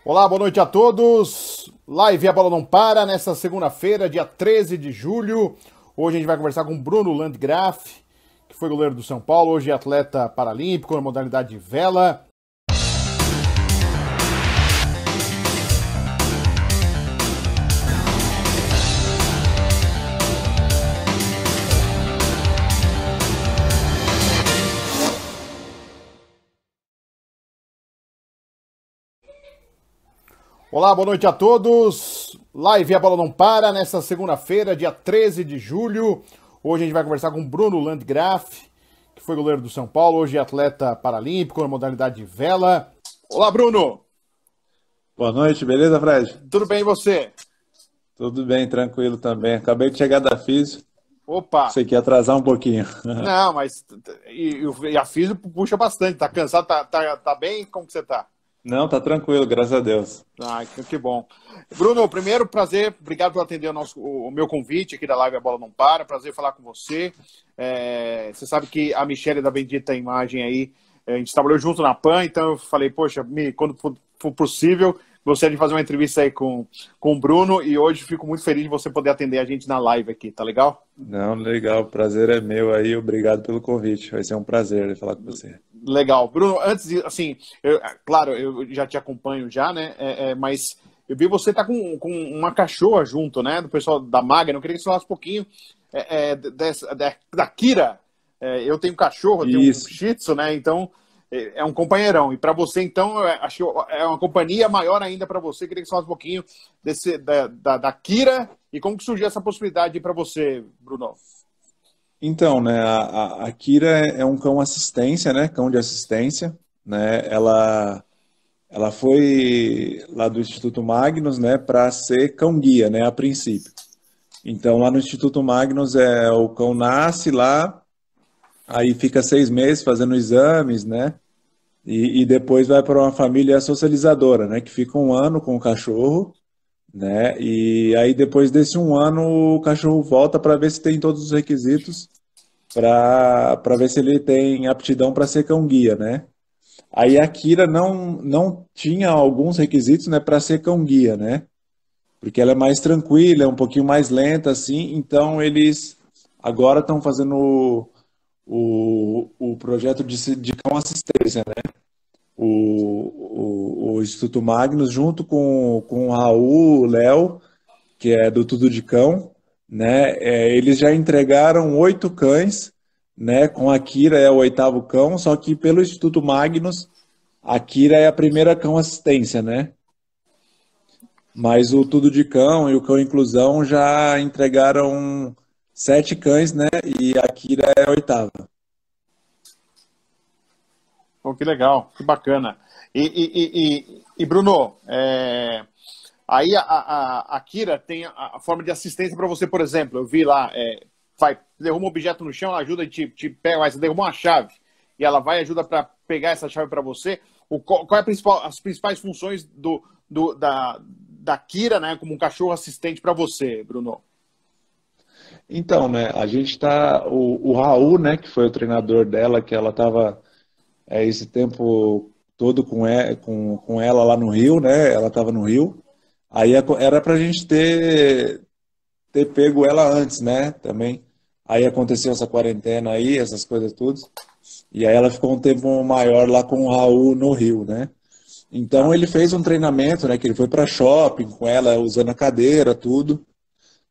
Olá, boa noite a todos. Live A Bola Não Para, nesta segunda-feira, dia 13 de julho. Hoje a gente vai conversar com Bruno Landgraf, que foi goleiro do São Paulo, hoje é atleta paralímpico na modalidade de vela. Olá, boa noite a todos. Live A Bola Não Para, nesta segunda-feira, dia 13 de julho. Hoje a gente vai conversar com Bruno Landgraf, que foi goleiro do São Paulo, hoje é atleta paralímpico na modalidade de vela. Olá, Bruno. Boa noite, beleza, Fred? Tudo bem e você? Tudo bem, tranquilo também. Acabei de chegar da Físio. Opa! Sei que ia atrasar um pouquinho. Não, mas e a Físio puxa bastante. Tá cansado? Tá bem? Como que você tá? Não, tá tranquilo, graças a Deus. Ah, que bom. Bruno, primeiro, prazer, obrigado por atender o meu convite aqui da Live A Bola Não Para, prazer falar com você. Você sabe que a Michelle da Bendita Imagem aí, a gente trabalhou junto na PAN, então eu falei, poxa, quando for possível, gostaria de fazer uma entrevista aí com o Bruno, e hoje fico muito feliz de você poder atender a gente na live aqui, tá legal? Não, legal, o prazer é meu aí, obrigado pelo convite, vai ser um prazer falar com você. Legal. Bruno, antes de, assim, claro, eu já te acompanho já, né, mas eu vi você tá com uma cachorra junto, né, do pessoal da Magna. Eu queria que você falasse um pouquinho da Kira. Eu tenho cachorro, eu tenho um Isso. Shih Tzu, né, então é um companheirão. E para você, então, acho que é uma companhia maior ainda para você. Eu queria que você falasse um pouquinho da Kira e como que surgiu essa possibilidade para você, Bruno. Então, né, a Kira é um cão assistência, né, cão de assistência, né, ela foi lá do Instituto Magnus, né, para ser cão-guia, né, a princípio. Então, lá no Instituto Magnus, o cão nasce lá, aí fica 6 meses fazendo exames, né? E depois vai para uma família socializadora, né? Que fica um ano com o cachorro, né? E aí depois desse um ano o cachorro volta para ver se tem todos os requisitos para ver se ele tem aptidão para ser cão-guia, né? Aí a Kira não tinha alguns requisitos, né? Para ser cão-guia, né? Porque ela é mais tranquila, é um pouquinho mais lenta, assim. Então eles agora estão fazendo o projeto de cão assistência, né? O Instituto Magnus, junto com o Raul, o Léo, que é do Tudo de Cão, né? Eles já entregaram 8 cães, né? Com a Kira é o 8º cão, só que pelo Instituto Magnus, a Kira é a primeira cão assistência, né? Mas o Tudo de Cão e o Cão Inclusão já entregaram 7 cães, né? E a Kira é a 8ª. Pô, que legal, que bacana. E Bruno, aí a Kira tem a forma de assistência para você, por exemplo. Eu vi lá, derruba um objeto no chão, ela ajuda e te pega, mas você derruba uma chave e ela vai e ajuda para pegar essa chave para você. Qual é as principais funções da Kira, né, como um cachorro assistente para você, Bruno? Então, né, a gente tá. O Raul, né, que foi o treinador dela, que ela estava esse tempo todo com ela lá no Rio, né? Ela estava no Rio. Aí era pra gente ter pego ela antes, né? Também. Aí aconteceu essa quarentena aí, essas coisas tudo. E aí ela ficou um tempo maior lá com o Raul no Rio, né? Então Tá. ele fez um treinamento, né? Que ele foi para shopping com ela, usando a cadeira, tudo,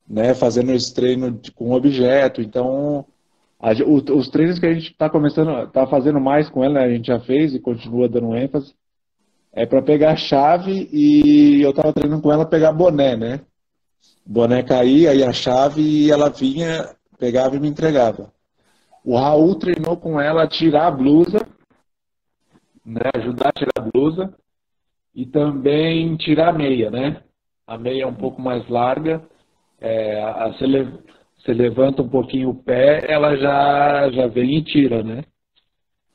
né? Fazendo esse treino com objeto. Então os treinos que a gente tá fazendo mais com ela, né, a gente já fez e continua dando ênfase, é para pegar a chave e eu tava treinando com ela pegar boné, né? O boné caía, aí a chave e ela vinha, pegava e me entregava. O Raul treinou com ela a tirar a blusa, né? Ajudar a tirar a blusa e também tirar a meia, né? A meia é um pouco mais larga, você levanta um pouquinho o pé, ela já vem e tira, né?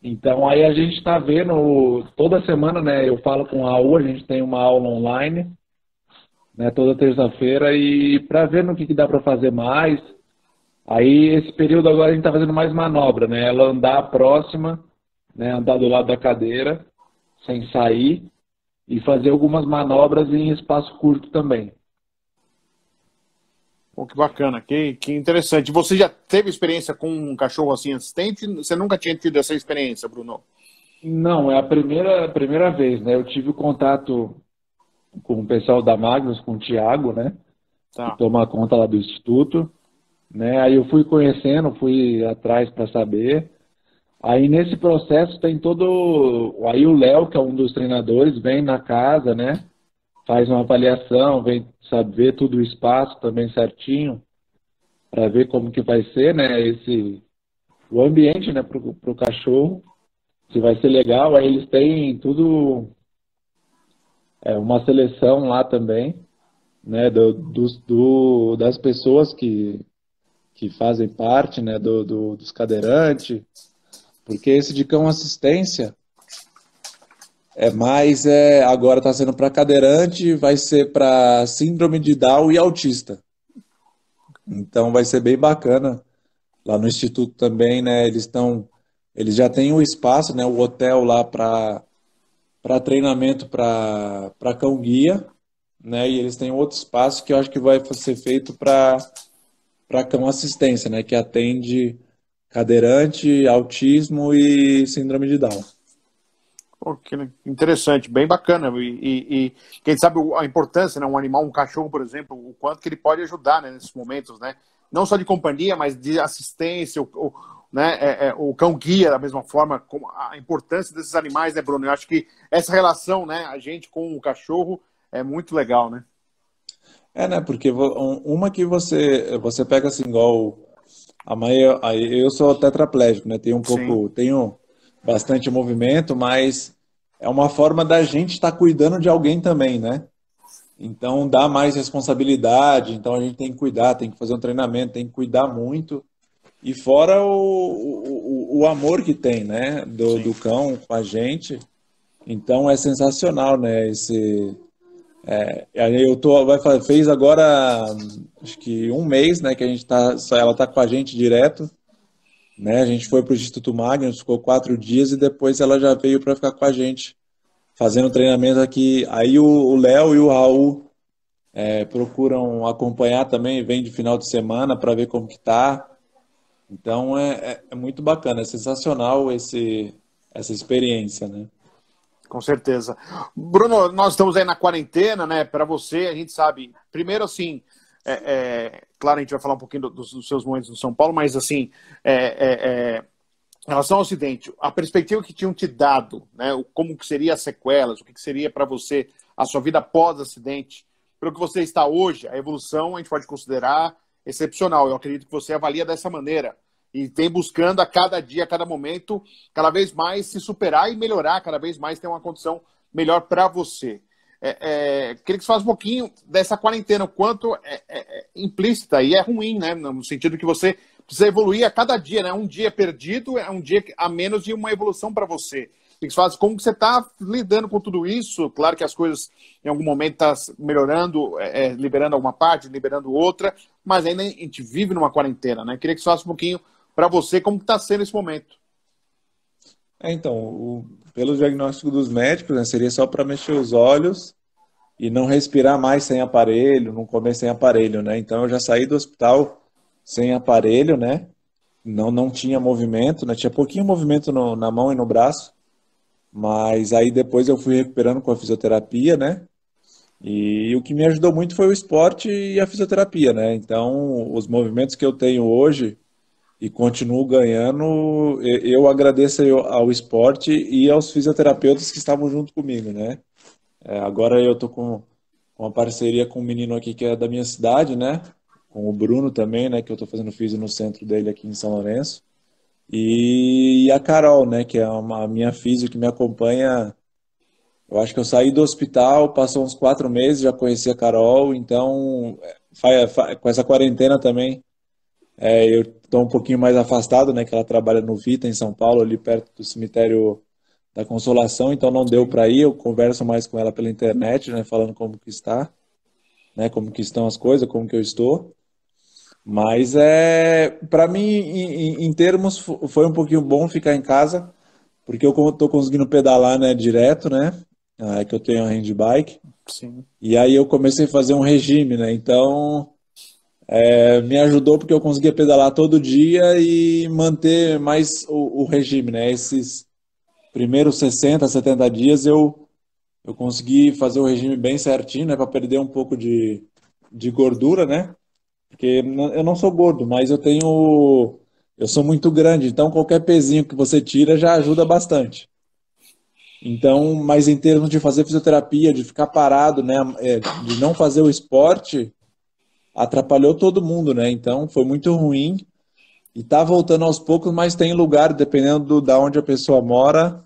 Então aí a gente está vendo, toda semana, né? Eu falo com a Raul, a gente tem uma aula online, né? Toda terça-feira, e para ver no que dá para fazer mais. Aí esse período agora a gente está fazendo mais manobra, né? Ela andar próxima, né? Andar do lado da cadeira, sem sair. e fazer algumas manobras em espaço curto também. Pô, que bacana, que interessante. Você já teve experiência com um cachorro assim assistente? Você nunca tinha tido essa experiência, Bruno? Não, é a primeira vez, né? Eu tive o contato com o pessoal da Magnus, com o Thiago, né? Que Tá. toma conta lá do Instituto, né? Aí eu fui conhecendo, fui atrás para saber. Aí nesse processo tem todo. Aí o Léo, que é um dos treinadores, vem na casa, né? Faz uma avaliação, vem saber tudo o espaço também certinho, para ver como que vai ser, né? O ambiente, né? Pro cachorro, se vai ser legal. Aí eles têm tudo, uma seleção lá também, né? Das pessoas que fazem parte, né? Dos cadeirantes, porque esse de cão assistência agora está sendo para cadeirante, vai ser para síndrome de Down e autista. Então vai ser bem bacana. Lá no Instituto também, né? Eles já têm o espaço, né? O hotel lá para treinamento para cão guia, né? E eles têm outro espaço que eu acho que vai ser feito para cão assistência, né? Que atende cadeirante, autismo e síndrome de Down. Pô, que interessante, bem bacana. E quem sabe a importância, né? Um animal, um cachorro, por exemplo, o quanto que ele pode ajudar, né, nesses momentos, né? Não só de companhia, mas de assistência, né, o cão guia da mesma forma, como a importância desses animais, né, Bruno? Eu acho que essa relação, né, a gente com o cachorro é muito legal, né? Né? Porque uma que você pega assim, igual a mãe, eu sou tetraplégico, né? Sim, Tenho bastante movimento, mas é uma forma da gente estar cuidando de alguém também, né? Então dá mais responsabilidade, então a gente tem que cuidar, tem que fazer um treinamento, tem que cuidar muito. E fora o amor que tem, né? Do sim. cão com a gente. Então é sensacional, né? Aí fez agora acho que um mês, né? Que a gente ela tá com a gente direto, né? A gente foi para o Instituto Magnus, ficou 4 dias e depois ela já veio para ficar com a gente, fazendo treinamento aqui. Aí o Léo e o Raul procuram acompanhar também, vem de final de semana para ver como que tá. Então é muito bacana, é sensacional essa experiência, né? Com certeza. Bruno, nós estamos aí na quarentena, né? Para você, a gente sabe, primeiro assim, claro, a gente vai falar um pouquinho dos seus momentos no São Paulo, mas assim, em relação ao acidente, a perspectiva que tinham te dado, né? Como que seria as sequelas, o que seria para você a sua vida pós-acidente, pelo que você está hoje, a evolução a gente pode considerar excepcional. Eu acredito que você avalia dessa maneira e vem buscando a cada dia, a cada momento, cada vez mais se superar e melhorar, cada vez mais ter uma condição melhor para você. Queria que você falasse um pouquinho dessa quarentena, o quanto é implícita e é ruim, né? No sentido que você precisa evoluir a cada dia, né? Um dia perdido é um dia a menos de uma evolução para você. Queria que você falasse como que você está lidando com tudo isso. Claro que as coisas em algum momento estão melhorando, liberando alguma parte, liberando outra, mas ainda a gente vive numa quarentena, né? Queria que você falasse um pouquinho para você como está sendo esse momento. Então, pelo diagnóstico dos médicos, né, seria só para mexer os olhos e não respirar mais sem aparelho, não comer sem aparelho, né? Então eu já saí do hospital sem aparelho, né? Não tinha movimento, né? Tinha pouquinho movimento na mão e no braço, mas aí depois eu fui recuperando com a fisioterapia, né? E o que me ajudou muito foi o esporte e a fisioterapia, né? Então, os movimentos que eu tenho hoje e continuo ganhando, eu agradeço ao esporte e aos fisioterapeutas que estavam junto comigo, né? Agora eu tô com uma parceria com um menino aqui que é da minha cidade, né? Com o Bruno também, né? Que eu tô fazendo fisio no centro dele aqui em São Lourenço. E a Carol, né? Que é a minha fisio que me acompanha. Eu acho que eu saí do hospital, passou uns 4 meses, já conheci a Carol, então com essa quarentena também, eu estou um pouquinho mais afastado, né? Que ela trabalha no Vita, em São Paulo, ali perto do cemitério da Consolação, então não deu Sim. para ir, eu converso mais com ela pela internet, né? Falando como que está, né? Como que estão as coisas, como que eu estou. Mas para mim, em termos, foi um pouquinho bom ficar em casa, porque eu estou conseguindo pedalar, né? Direto, né? que eu tenho a handbike. Sim. E aí eu comecei a fazer um regime, né? Então, me ajudou porque eu conseguia pedalar todo dia e manter mais o regime, né? Esses primeiros 60, 70 dias eu consegui fazer o regime bem certinho, né? Para perder um pouco de gordura, né? Porque eu não sou gordo, mas eu sou muito grande, então qualquer pezinho que você tira já ajuda bastante. Então, mas em termos de fazer fisioterapia, de ficar parado, né, de não fazer o esporte, atrapalhou todo mundo, né? Então foi muito ruim e tá voltando aos poucos, mas tem lugar, dependendo da onde a pessoa mora,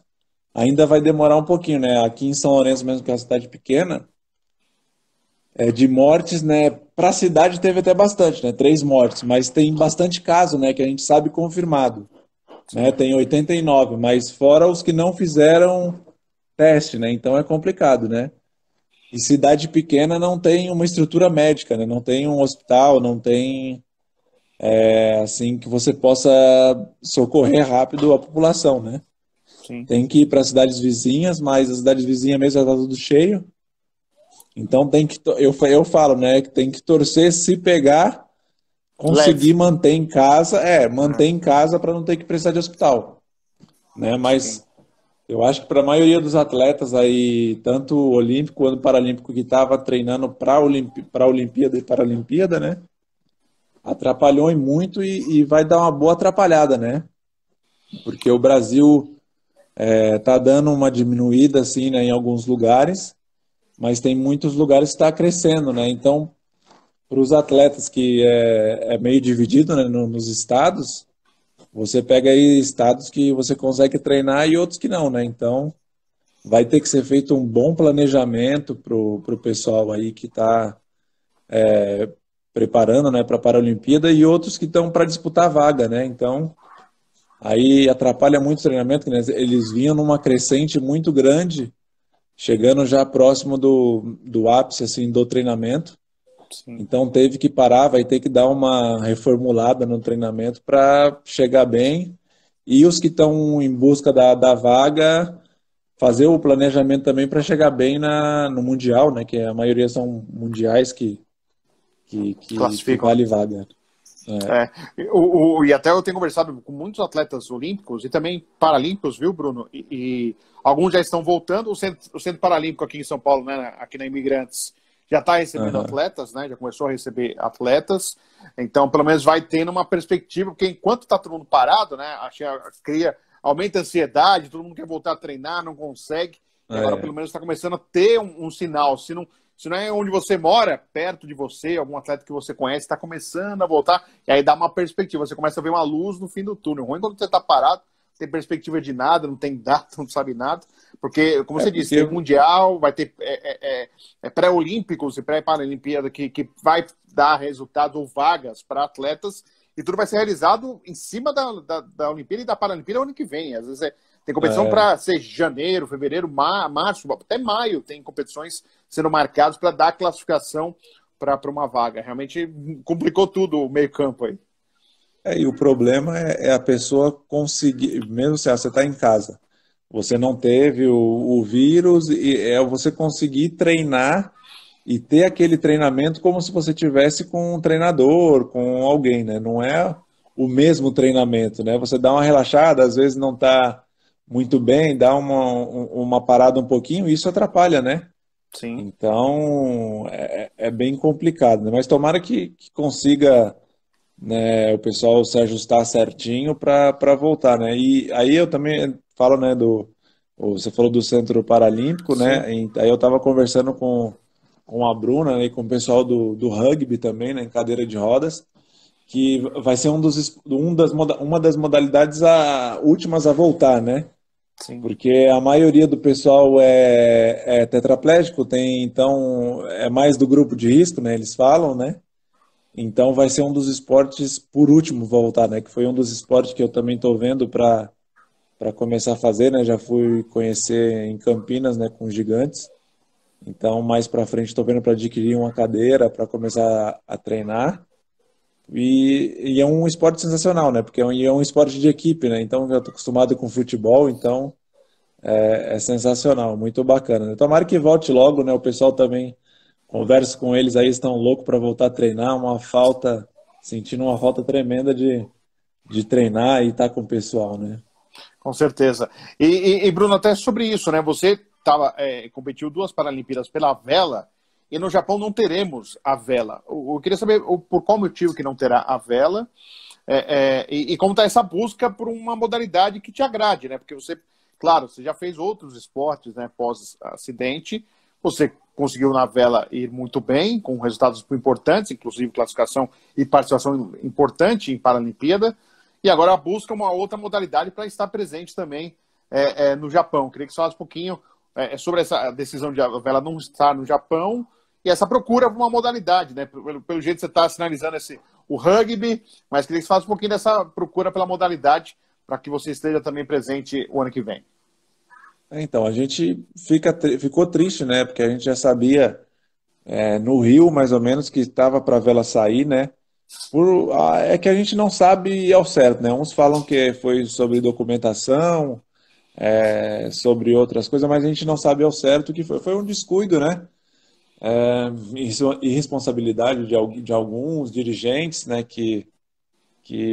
ainda vai demorar um pouquinho, né? Aqui em São Lourenço, mesmo que é uma cidade pequena, de mortes, né? Para a cidade teve até bastante, né? 3 mortes, mas tem bastante caso, né? Que a gente sabe confirmado, né? Sim. Tem 89, mas fora os que não fizeram teste, né? Então é complicado, né? E cidade pequena não tem uma estrutura médica, né? Não tem um hospital, não tem assim que você possa socorrer rápido a população, né? Sim. Tem que ir para cidades vizinhas, mas as cidades vizinhas mesmo já tá tudo cheio. Então tem que eu falo, né, que tem que torcer se pegar, conseguir Leve. manter em casa, manter Ah, em casa para não ter que precisar de hospital, né? sim. Mas eu acho que para a maioria dos atletas aí, tanto olímpico quanto paralímpico que estava treinando para Olimpíada e Paralimpíada, né? Atrapalhou em muito e vai dar uma boa atrapalhada, né? Porque o Brasil tá dando uma diminuída assim, né, em alguns lugares, mas tem muitos lugares que está crescendo, né? Então, para os atletas que é meio dividido, né, nos estados, você pega aí estados que você consegue treinar e outros que não, né? Então, vai ter que ser feito um bom planejamento pro pessoal aí que está preparando, né, para a Paralimpíada e outros que estão para disputar a vaga, né? Então, aí atrapalha muito o treinamento, né? Eles vinham numa crescente muito grande, chegando já próximo do ápice assim do treinamento. Sim. Então teve que parar, vai ter que dar uma reformulada no treinamento para chegar bem. E os que estão em busca da vaga, fazer o planejamento também para chegar bem no Mundial, né? Que a maioria são mundiais que Classificam. vale vaga. É, É, e até eu tenho conversado com muitos atletas olímpicos e também paralímpicos, viu, Bruno? E alguns já estão voltando. O Centro Paralímpico aqui em São Paulo, né, aqui na Imigrantes, já está recebendo aham, atletas, né? Já começou a receber atletas. Então, pelo menos vai tendo uma perspectiva, porque enquanto está todo mundo parado, né? Aumenta a ansiedade, todo mundo quer voltar a treinar, não consegue. E agora, pelo é, menos, está começando a ter um sinal. Se não é onde você mora, perto de você, algum atleta que você conhece, está começando a voltar, e aí dá uma perspectiva. Você começa a ver uma luz no fim do túnel. Ruim quando você está parado, não tem perspectiva de nada, não tem data, não sabe nada. Porque, como você disse, porque tem Mundial, vai ter pré-olímpicos e pré-paralimpíada que vai dar resultados ou vagas para atletas, e tudo vai ser realizado em cima da Olimpíada e da Paralimpíada ano que vem. Às vezes tem competição é, para ser janeiro, fevereiro, março, até maio tem competições sendo marcadas para dar classificação para uma vaga. Realmente complicou tudo o meio-campo aí. e o problema é a pessoa conseguir, mesmo se você está em casa, você não teve o vírus, e é você conseguir treinar e ter aquele treinamento como se você tivesse com um treinador, com alguém, né? Não é o mesmo treinamento, né? Você dá uma relaxada, às vezes não está muito bem, dá uma parada um pouquinho, e isso atrapalha, né? Sim. Então é bem complicado, né? Mas tomara que consiga, né, o pessoal se ajustar certinho para voltar, né? E aí eu também falo, né, você falou do Centro Paralímpico, Sim. né? E aí eu estava conversando com a Bruna, né, e com o pessoal do rugby também, né, em cadeira de rodas, que vai ser uma das modalidades últimas a voltar, né? Sim. Porque a maioria do pessoal é tetraplégico, então é mais do grupo de risco, né? Eles falam, né? Então vai ser um dos esportes por último voltar, né? Que foi um dos esportes que eu também estou vendo para começar a fazer, né? Já fui conhecer em Campinas, né? Com os gigantes. Então mais para frente estou vendo para adquirir uma cadeira para começar a treinar. E é um esporte sensacional, né? Porque é um esporte de equipe, né? Então eu estou acostumado com futebol, então é sensacional, muito bacana, né? Tomara que volte logo, né? O pessoal também conversa com eles aí, estão loucos para voltar a treinar, sentindo uma falta tremenda de treinar e estar com o pessoal, né? Com certeza. E, Bruno, até sobre isso, né? Você competiu 2 Paralimpíadas pela vela e no Japão não teremos a vela. Eu queria saber por qual motivo que não terá a vela e como está essa busca por uma modalidade que te agrade, né? Porque você, claro, você já fez outros esportes, né? Pós-acidente, você conseguiu na vela ir muito bem, com resultados importantes, inclusive classificação e participação importante em Paralimpíada. E agora busca uma outra modalidade para estar presente também no Japão. Queria que você falasse um pouquinho sobre essa decisão de a vela não estar no Japão e essa procura por uma modalidade, né? Pelo jeito que você está sinalizando o rugby, mas queria que você falasse um pouquinho dessa procura pela modalidade para que você esteja também presente o ano que vem. Então, a gente ficou triste, né? Porque a gente já sabia no Rio, mais ou menos, que estava para a vela sair, né? É que a gente não sabe ao certo, né? Uns falam que foi sobre documentação, sobre outras coisas, mas a gente não sabe ao certo que foi um descuido, né? Irresponsabilidade de alguns dirigentes, né? Que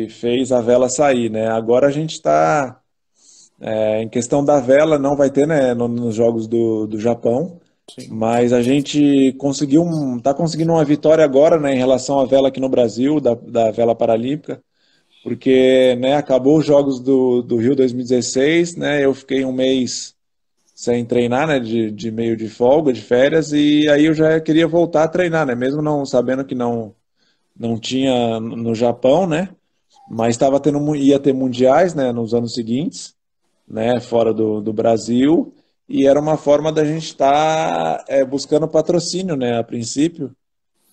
fez a vela sair, né? Agora a gente está em questão da vela, não vai ter, né? Nos Jogos do Japão. Sim. Mas a gente está conseguindo uma vitória agora, né, em relação à vela aqui no Brasil, da vela paralímpica, porque, né, acabou os Jogos do Rio 2016, né, eu fiquei um mês sem treinar, né, de meio de folga, de férias, e aí eu já queria voltar a treinar, né, mesmo não sabendo que não tinha no Japão, né, mas ia ter mundiais, né, nos anos seguintes, né, fora do Brasil, e era uma forma da gente estar buscando patrocínio, né, a princípio,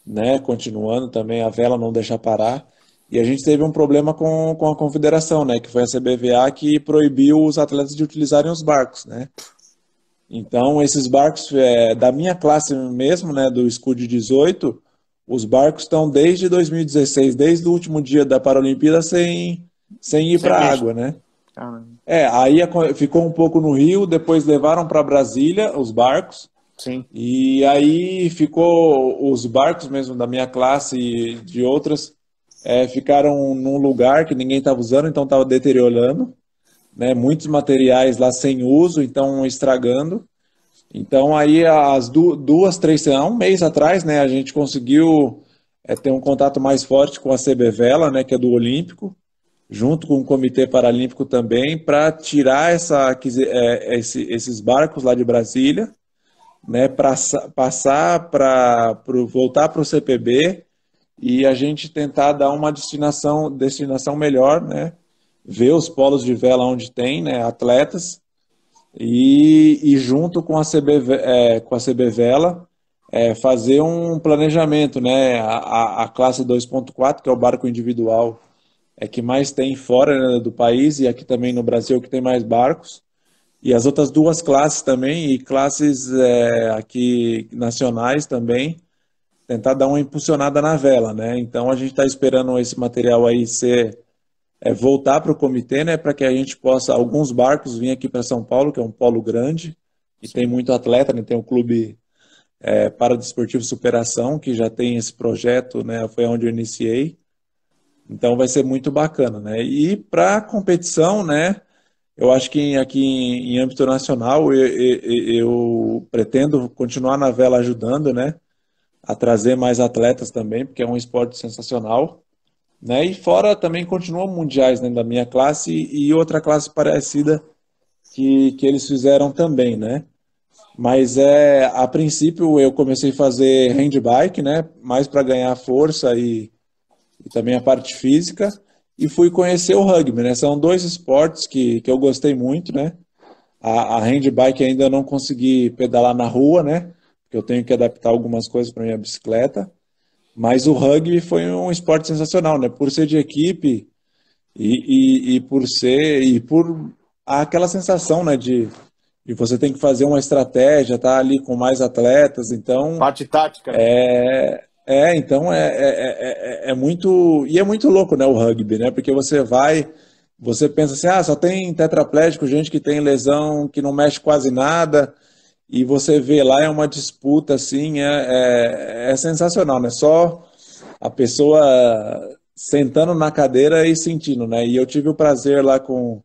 né, continuando também a vela não deixar parar. E a gente teve um problema com a confederação, né, que foi a CBVA que proibiu os atletas de utilizarem os barcos, né. Então, esses barcos da minha classe mesmo, né, do Scud 18, os barcos estão desde 2016, desde o último dia da Paralimpíada, sem ir Sem para a peixe. água, né. Caramba. Aí ficou um pouco no Rio, depois levaram para Brasília os barcos, Sim. e aí ficou os barcos mesmo da minha classe e de outras, ficaram num lugar que ninguém estava usando, então estava deteriorando, né? Muitos materiais lá sem uso, então estragando. Então aí as um mês atrás, né, a gente conseguiu ter um contato mais forte com a CB Vela, né, que é do Olímpico, junto com o Comitê Paralímpico também, para tirar esses barcos lá de Brasília, né, para voltar para o CPB e a gente tentar dar uma destinação melhor, né, ver os polos de vela onde tem, né, atletas e junto com a CB Vela fazer um planejamento, né, a classe 2.4, que é o barco individual, que mais tem fora, né, do país, e aqui também no Brasil que tem mais barcos, e as outras 2 classes também, e classes aqui nacionais também, tentar dar uma impulsionada na vela, né? Então a gente está esperando esse material aí voltar para o comitê, né, para que a gente possa, alguns barcos vir aqui para São Paulo, que é um polo grande, e Sim. tem muito atleta, né? Tem o Clube Paradesportivo Superação, que já tem esse projeto, né? Foi onde eu iniciei. Então vai ser muito bacana, né? E para competição, né? Eu acho que aqui em âmbito nacional eu pretendo continuar na vela ajudando, né? A trazer mais atletas também, porque é um esporte sensacional, né? E fora também continuam mundiais, né? Da minha classe e outra classe parecida que eles fizeram também, né? Mas a princípio eu comecei a fazer handbike, né? Mais para ganhar força e também a parte física, e fui conhecer o rugby, né? São 2 esportes que eu gostei muito, né? A handbike ainda não consegui pedalar na rua, né? Porque eu tenho que adaptar algumas coisas para minha bicicleta, mas o rugby foi um esporte sensacional, né? Por ser de equipe e por aquela sensação, né? De você tem que fazer uma estratégia, tá ali com mais atletas, então Parte tática, né? então é muito. E é muito louco, né, o rugby, né? Porque você vai. você pensa assim, ah, só tem tetraplégico, gente que tem lesão, que não mexe quase nada, e você vê lá, é uma disputa, assim, é sensacional, né? Só a pessoa sentando na cadeira e sentindo, né? E eu tive o prazer lá com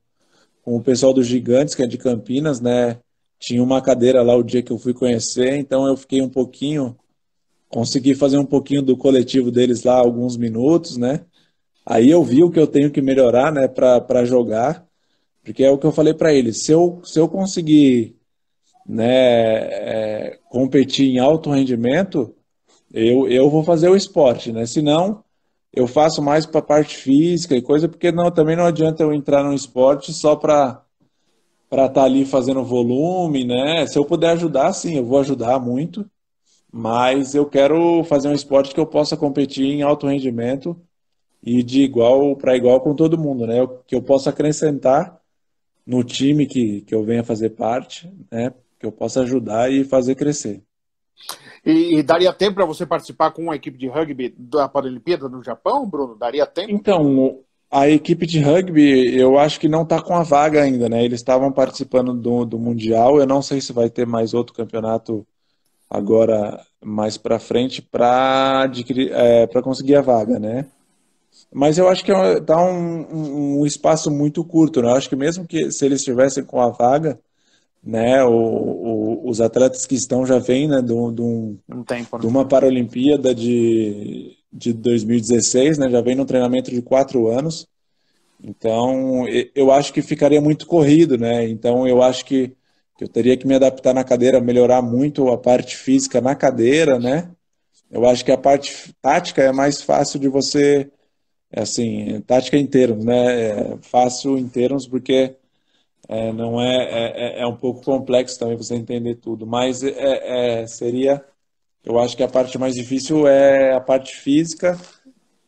o pessoal dos Gigantes, que é de Campinas, né? Tinha uma cadeira lá o dia que eu fui conhecer, então eu fiquei um pouquinho, consegui fazer um pouquinho do coletivo deles lá, alguns minutos, né? Aí eu vi o que eu tenho que melhorar, né, para jogar, porque é o que eu falei para eles. Se eu conseguir, né, competir em alto rendimento, eu vou fazer o esporte, né? Se não, eu faço mais para parte física e coisa, porque não, também não adianta eu entrar no esporte só para estar ali fazendo volume, né? Se eu puder ajudar, sim, eu vou ajudar muito, mas eu quero fazer um esporte que eu possa competir em alto rendimento e de igual para igual com todo mundo, né? Que eu possa acrescentar no time que eu venha fazer parte, né? Que eu possa ajudar e fazer crescer. E daria tempo para você participar com uma equipe de rugby da Paralimpíada no Japão, Bruno? Daria tempo? Então, a equipe de rugby, eu acho que não está com a vaga ainda, né? Eles estavam participando do Mundial. Eu não sei se vai ter mais outro campeonato agora mais para frente para adquirir, para conseguir a vaga, né? Mas eu acho que tá um espaço muito curto, né? Eu acho que mesmo que se eles estivessem com a vaga, né, os atletas que estão já vêm, né, Um tempo, de né? uma Paralimpíada de 2016, né, já vem num treinamento de 4 anos. Então, eu acho que ficaria muito corrido, né? Então, eu acho que eu teria que me adaptar na cadeira, melhorar muito a parte física na cadeira, né? Eu acho que a parte tática é mais fácil de você, assim, tática em termos, né? É fácil em termos porque não é um pouco complexo também você entender tudo, mas seria, eu acho que a parte mais difícil é a parte física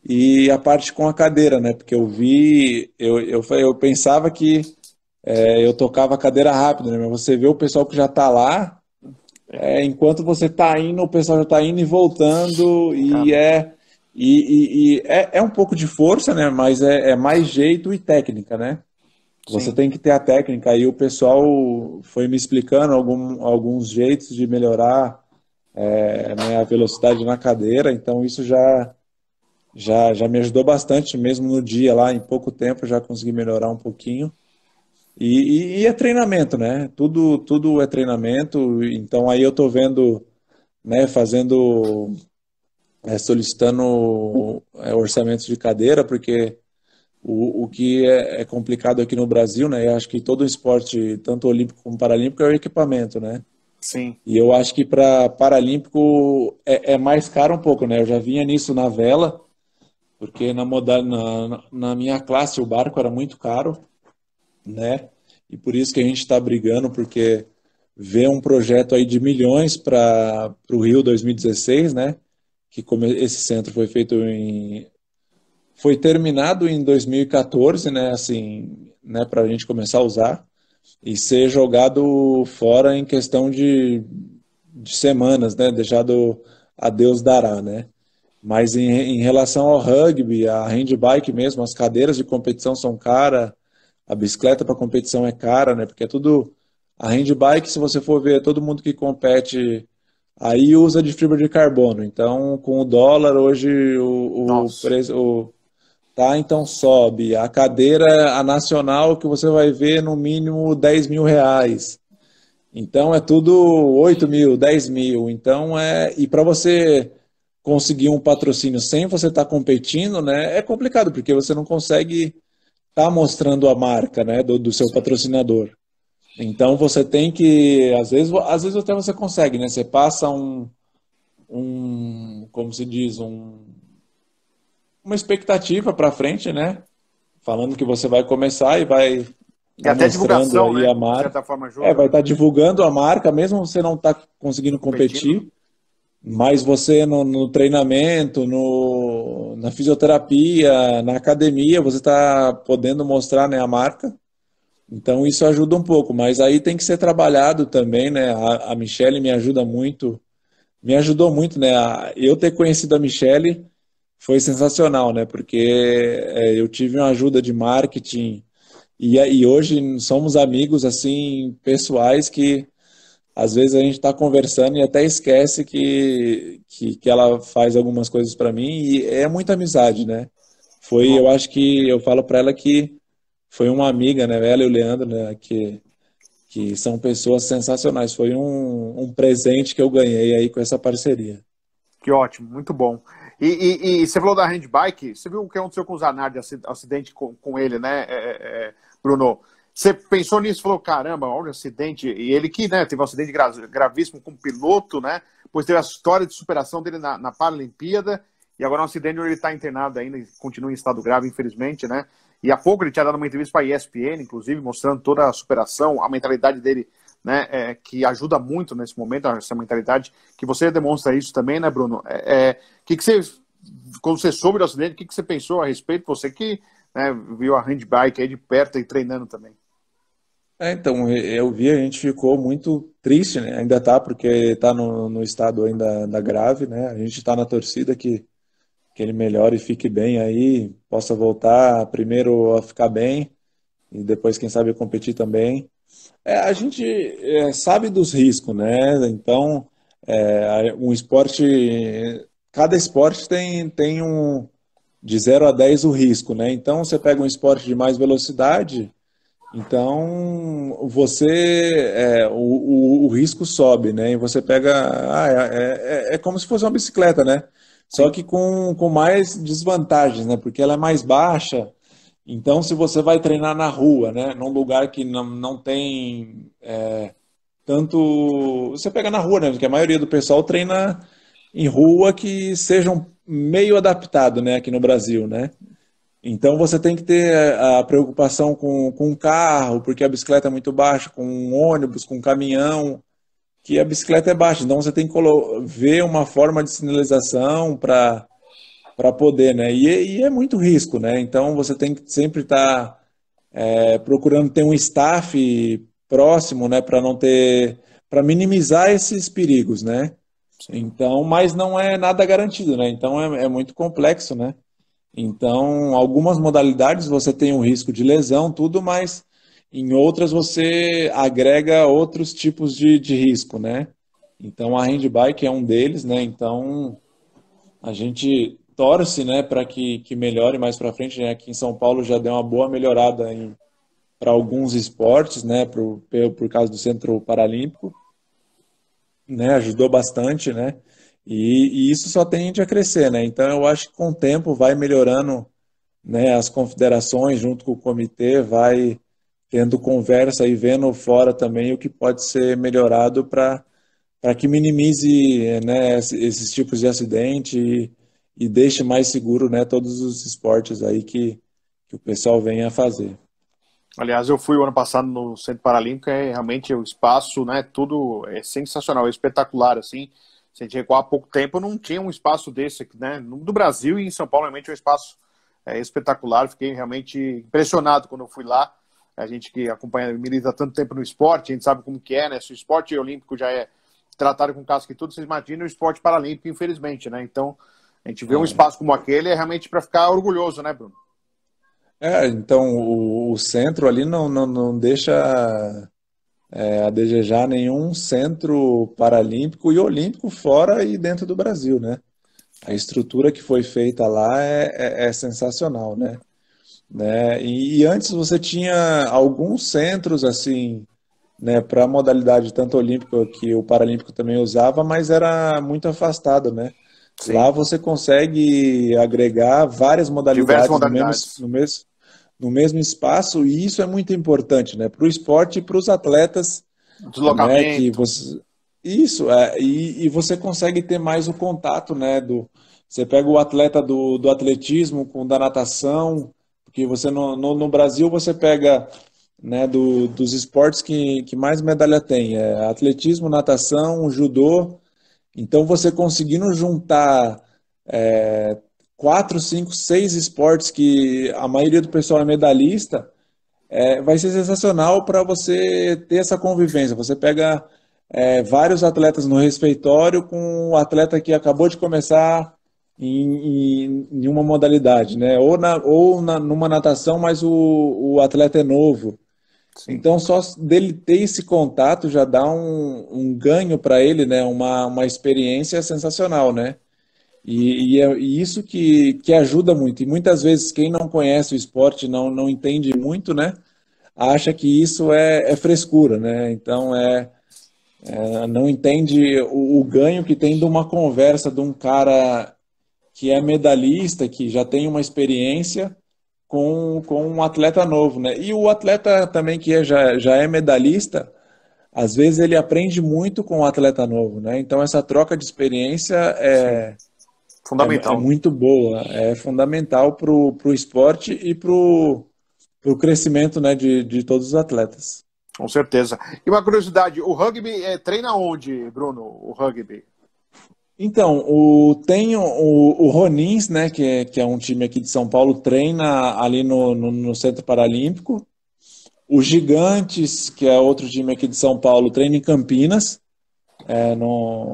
e a parte com a cadeira, né? Porque eu pensava que eu tocava a cadeira rápido, né? Mas você vê o pessoal que já está lá, enquanto você está indo, o pessoal já está indo e voltando, Cara, e é um pouco de força, né? Mas é mais jeito e técnica, né? Você sim. tem que ter a técnica. Aí o pessoal foi me explicando alguns jeitos de melhorar, né, a velocidade na cadeira, então isso já me ajudou bastante, mesmo no dia lá, em pouco tempo já consegui melhorar um pouquinho. E é treinamento, né? Tudo é treinamento. Então aí eu tô vendo, né, solicitando orçamentos de cadeira, porque o que é complicado aqui no Brasil, né? Eu acho que todo esporte, tanto olímpico como paralímpico, é o equipamento, né? Sim. E eu acho que para paralímpico é mais caro um pouco, né? Eu já vinha nisso na vela, porque na minha classe o barco era muito caro, né? E por isso que a gente está brigando, porque vê um projeto aí de milhões para o Rio 2016, né? Esse centro foi terminado em 2014, né? Assim, né? Para a gente começar a usar e ser jogado fora em questão de semanas, né? Deixado a Deus dará, né? Mas em relação ao rugby, a handbike mesmo, as cadeiras de competição são caras, a bicicleta para competição é cara, né? Porque é tudo. A handbike, se você for ver, todo mundo que compete aí usa de fibra de carbono. Então, com o dólar, hoje o Nossa. preço. Tá, então sobe. A cadeira, a nacional, que você vai ver no mínimo R$ 10.000. Então é tudo 8.000, 10.000. Então e para você conseguir um patrocínio sem você estar competindo, né, é complicado, porque você não consegue estar mostrando a marca, né, do seu Sim. patrocinador. Então você tem que, às vezes até você consegue, né? Você passa como se diz, uma expectativa para frente, né? Falando que você vai começar e vai E estar até mostrando divulgação, aí né? a De marca. certa forma ajuda, Vai né? estar divulgando a marca, mesmo você não está conseguindo Competindo, né? competir, mas você no treinamento, na fisioterapia, na academia, você está podendo mostrar, né, a marca. Então isso ajuda um pouco, mas aí tem que ser trabalhado também, né? A Michelle me ajudou muito, né? Eu ter conhecido a Michelle foi sensacional, né? Porque eu tive uma ajuda de marketing E hoje somos amigos, assim, pessoais que às vezes a gente está conversando e até esquece que ela faz algumas coisas para mim e é muita amizade, né? Que Foi, bom. eu acho que eu falo para ela que foi uma amiga, né? Ela e o Leandro, né? Que são pessoas sensacionais. Foi um presente que eu ganhei aí com essa parceria. Que ótimo, muito bom. E você falou da handbike, você viu o que aconteceu com o Zanardi, acidente com ele, né, Bruno? Você pensou nisso e falou, caramba, olha o acidente. E ele que, né, teve um acidente gravíssimo com um piloto, né? Pois teve a história de superação dele na Paralimpíada, e agora um acidente onde ele está internado ainda e continua em estado grave, infelizmente, né? E há pouco ele tinha dado uma entrevista para a ESPN, inclusive, mostrando toda a superação, a mentalidade dele, né, que ajuda muito nesse momento, essa mentalidade, que você demonstra isso também, né, Bruno? Que você, quando você soube do acidente, o que você pensou a respeito? Você que, né, viu a handbike aí de perto e treinando também. Então, eu vi, a gente ficou muito triste, né? Ainda tá, porque tá no estado ainda grave, né? A gente tá na torcida que ele melhore e fique bem aí, possa voltar primeiro a ficar bem e depois, quem sabe, competir também. A gente sabe dos riscos, né? Então, um esporte, cada esporte tem de 0 a 10 o risco, né? Então, você pega um esporte de mais velocidade, então o risco sobe, né? E você pega, é como se fosse uma bicicleta, né? Só Sim. que com mais desvantagens, né? Porque ela é mais baixa. Então, se você vai treinar na rua, né? Num lugar que não tem tanto. Você pega na rua, né? Porque a maioria do pessoal treina em rua que sejam meio adaptado, né? Aqui no Brasil, né? Então você tem que ter a preocupação com o carro, porque a bicicleta é muito baixa, com um ônibus, com um caminhão, que a bicicleta é baixa. Então você tem que ver uma forma de sinalização para poder, né? E é muito risco, né? Então você tem que sempre estar procurando ter um staff próximo, né? Para não ter, para minimizar esses perigos, né? Sim. Então, mas não é nada garantido, né? Então é muito complexo, né? Então, algumas modalidades você tem um risco de lesão, tudo, mas em outras você agrega outros tipos de risco, né? Então, a handbike é um deles, né? Então, a gente torce, né, para que melhore mais para frente, né? Aqui em São Paulo já deu uma boa melhorada para alguns esportes, né? Por causa do Centro Paralímpico, né? Ajudou bastante, né? E isso só tende a crescer, né? Então, eu acho que com o tempo vai melhorando, né, as confederações junto com o comitê vai tendo conversa e vendo fora também o que pode ser melhorado para que minimize, né, esses tipos de acidente e deixe mais seguro, né, todos os esportes aí que o pessoal vem a fazer. Aliás, eu fui o ano passado no Centro Paralímpico, realmente o espaço, né, tudo é sensacional, é espetacular, assim. Se a gente recuar há pouco tempo, não tinha um espaço desse aqui, né, no Brasil e em São Paulo, realmente é um espaço espetacular. Fiquei realmente impressionado quando eu fui lá. A gente que acompanha, milita tanto tempo no esporte, a gente sabe como que é, né, se o esporte olímpico já é tratado com casca e tudo, vocês imaginam o esporte paralímpico, infelizmente, né, então a gente vê um É. espaço como aquele é realmente para ficar orgulhoso, né, Bruno? Então o centro ali não deixa a desejar nenhum centro paralímpico e olímpico fora e dentro do Brasil, né? A estrutura que foi feita lá é sensacional, né? E antes você tinha alguns centros assim, né, para a modalidade tanto olímpica que o paralímpico também usava, mas era muito afastado, né? Sim, Lá você consegue agregar várias diversas modalidades modalidades. no mesmo espaço e isso é muito importante, né? Para o esporte e para os atletas, né? Que Deslocamento. você isso e você consegue ter mais o contato, né? Você pega o atleta do atletismo com o da natação, porque você no Brasil você pega, né? Dos esportes que mais medalha tem, atletismo, natação, judô. Então você conseguindo juntar é, 4, 5, 6 esportes que a maioria do pessoal é medalhista, vai ser sensacional para você ter essa convivência. Você pega vários atletas no refeitório com um atleta que acabou de começar em uma modalidade, né? Numa natação, mas o atleta é novo. Sim. Então, só dele ter esse contato já dá um ganho para ele, né? Uma experiência sensacional, né? E isso que ajuda muito. E muitas vezes quem não conhece o esporte, não entende muito, né? Acha que isso é frescura, né? Então, não entende o ganho que tem de uma conversa de um cara que é medalhista, que já tem uma experiência com um atleta novo, né? E o atleta também que já é medalhista, às vezes ele aprende muito com o atleta novo, né? Então essa troca de experiência Sim. é Fundamental. muito boa, é fundamental para o esporte e para o crescimento, né, de todos os atletas. Com certeza. E uma curiosidade, o rugby treina onde, Bruno? O rugby? Então, tem o Ronins, né, que é um time aqui de São Paulo, treina ali no Centro Paralímpico. O Gigantes, que é outro time aqui de São Paulo, treina em Campinas.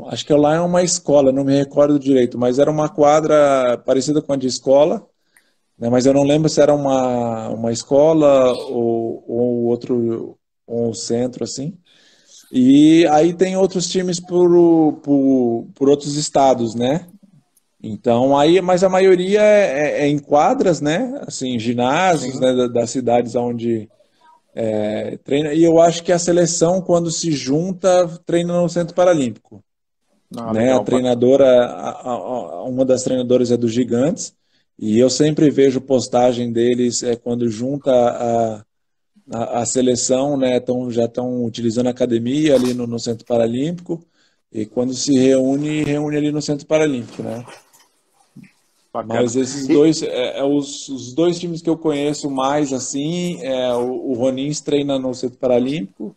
Acho que lá é uma escola, não me recordo direito, mas era uma quadra parecida com a de escola, né, mas eu não lembro se era uma escola ou outro um centro assim. E aí tem outros times por outros estados, né? Então aí, mas a maioria é em quadras, né? Assim, ginásios, Sim. né, das cidades onde treina. E eu acho que a seleção, quando se junta, treina no Centro Paralímpico, Ah, né? A legal, bacana. treinadora, uma das treinadoras é dos Gigantes, e eu sempre vejo postagem deles quando junta a seleção, né? Já estão utilizando a academia ali no Centro Paralímpico, e quando se reúne ali no Centro Paralímpico, né? Bacana. Mas esses E, dois, os dois times que eu conheço mais assim, o Ronins treina no Centro Paralímpico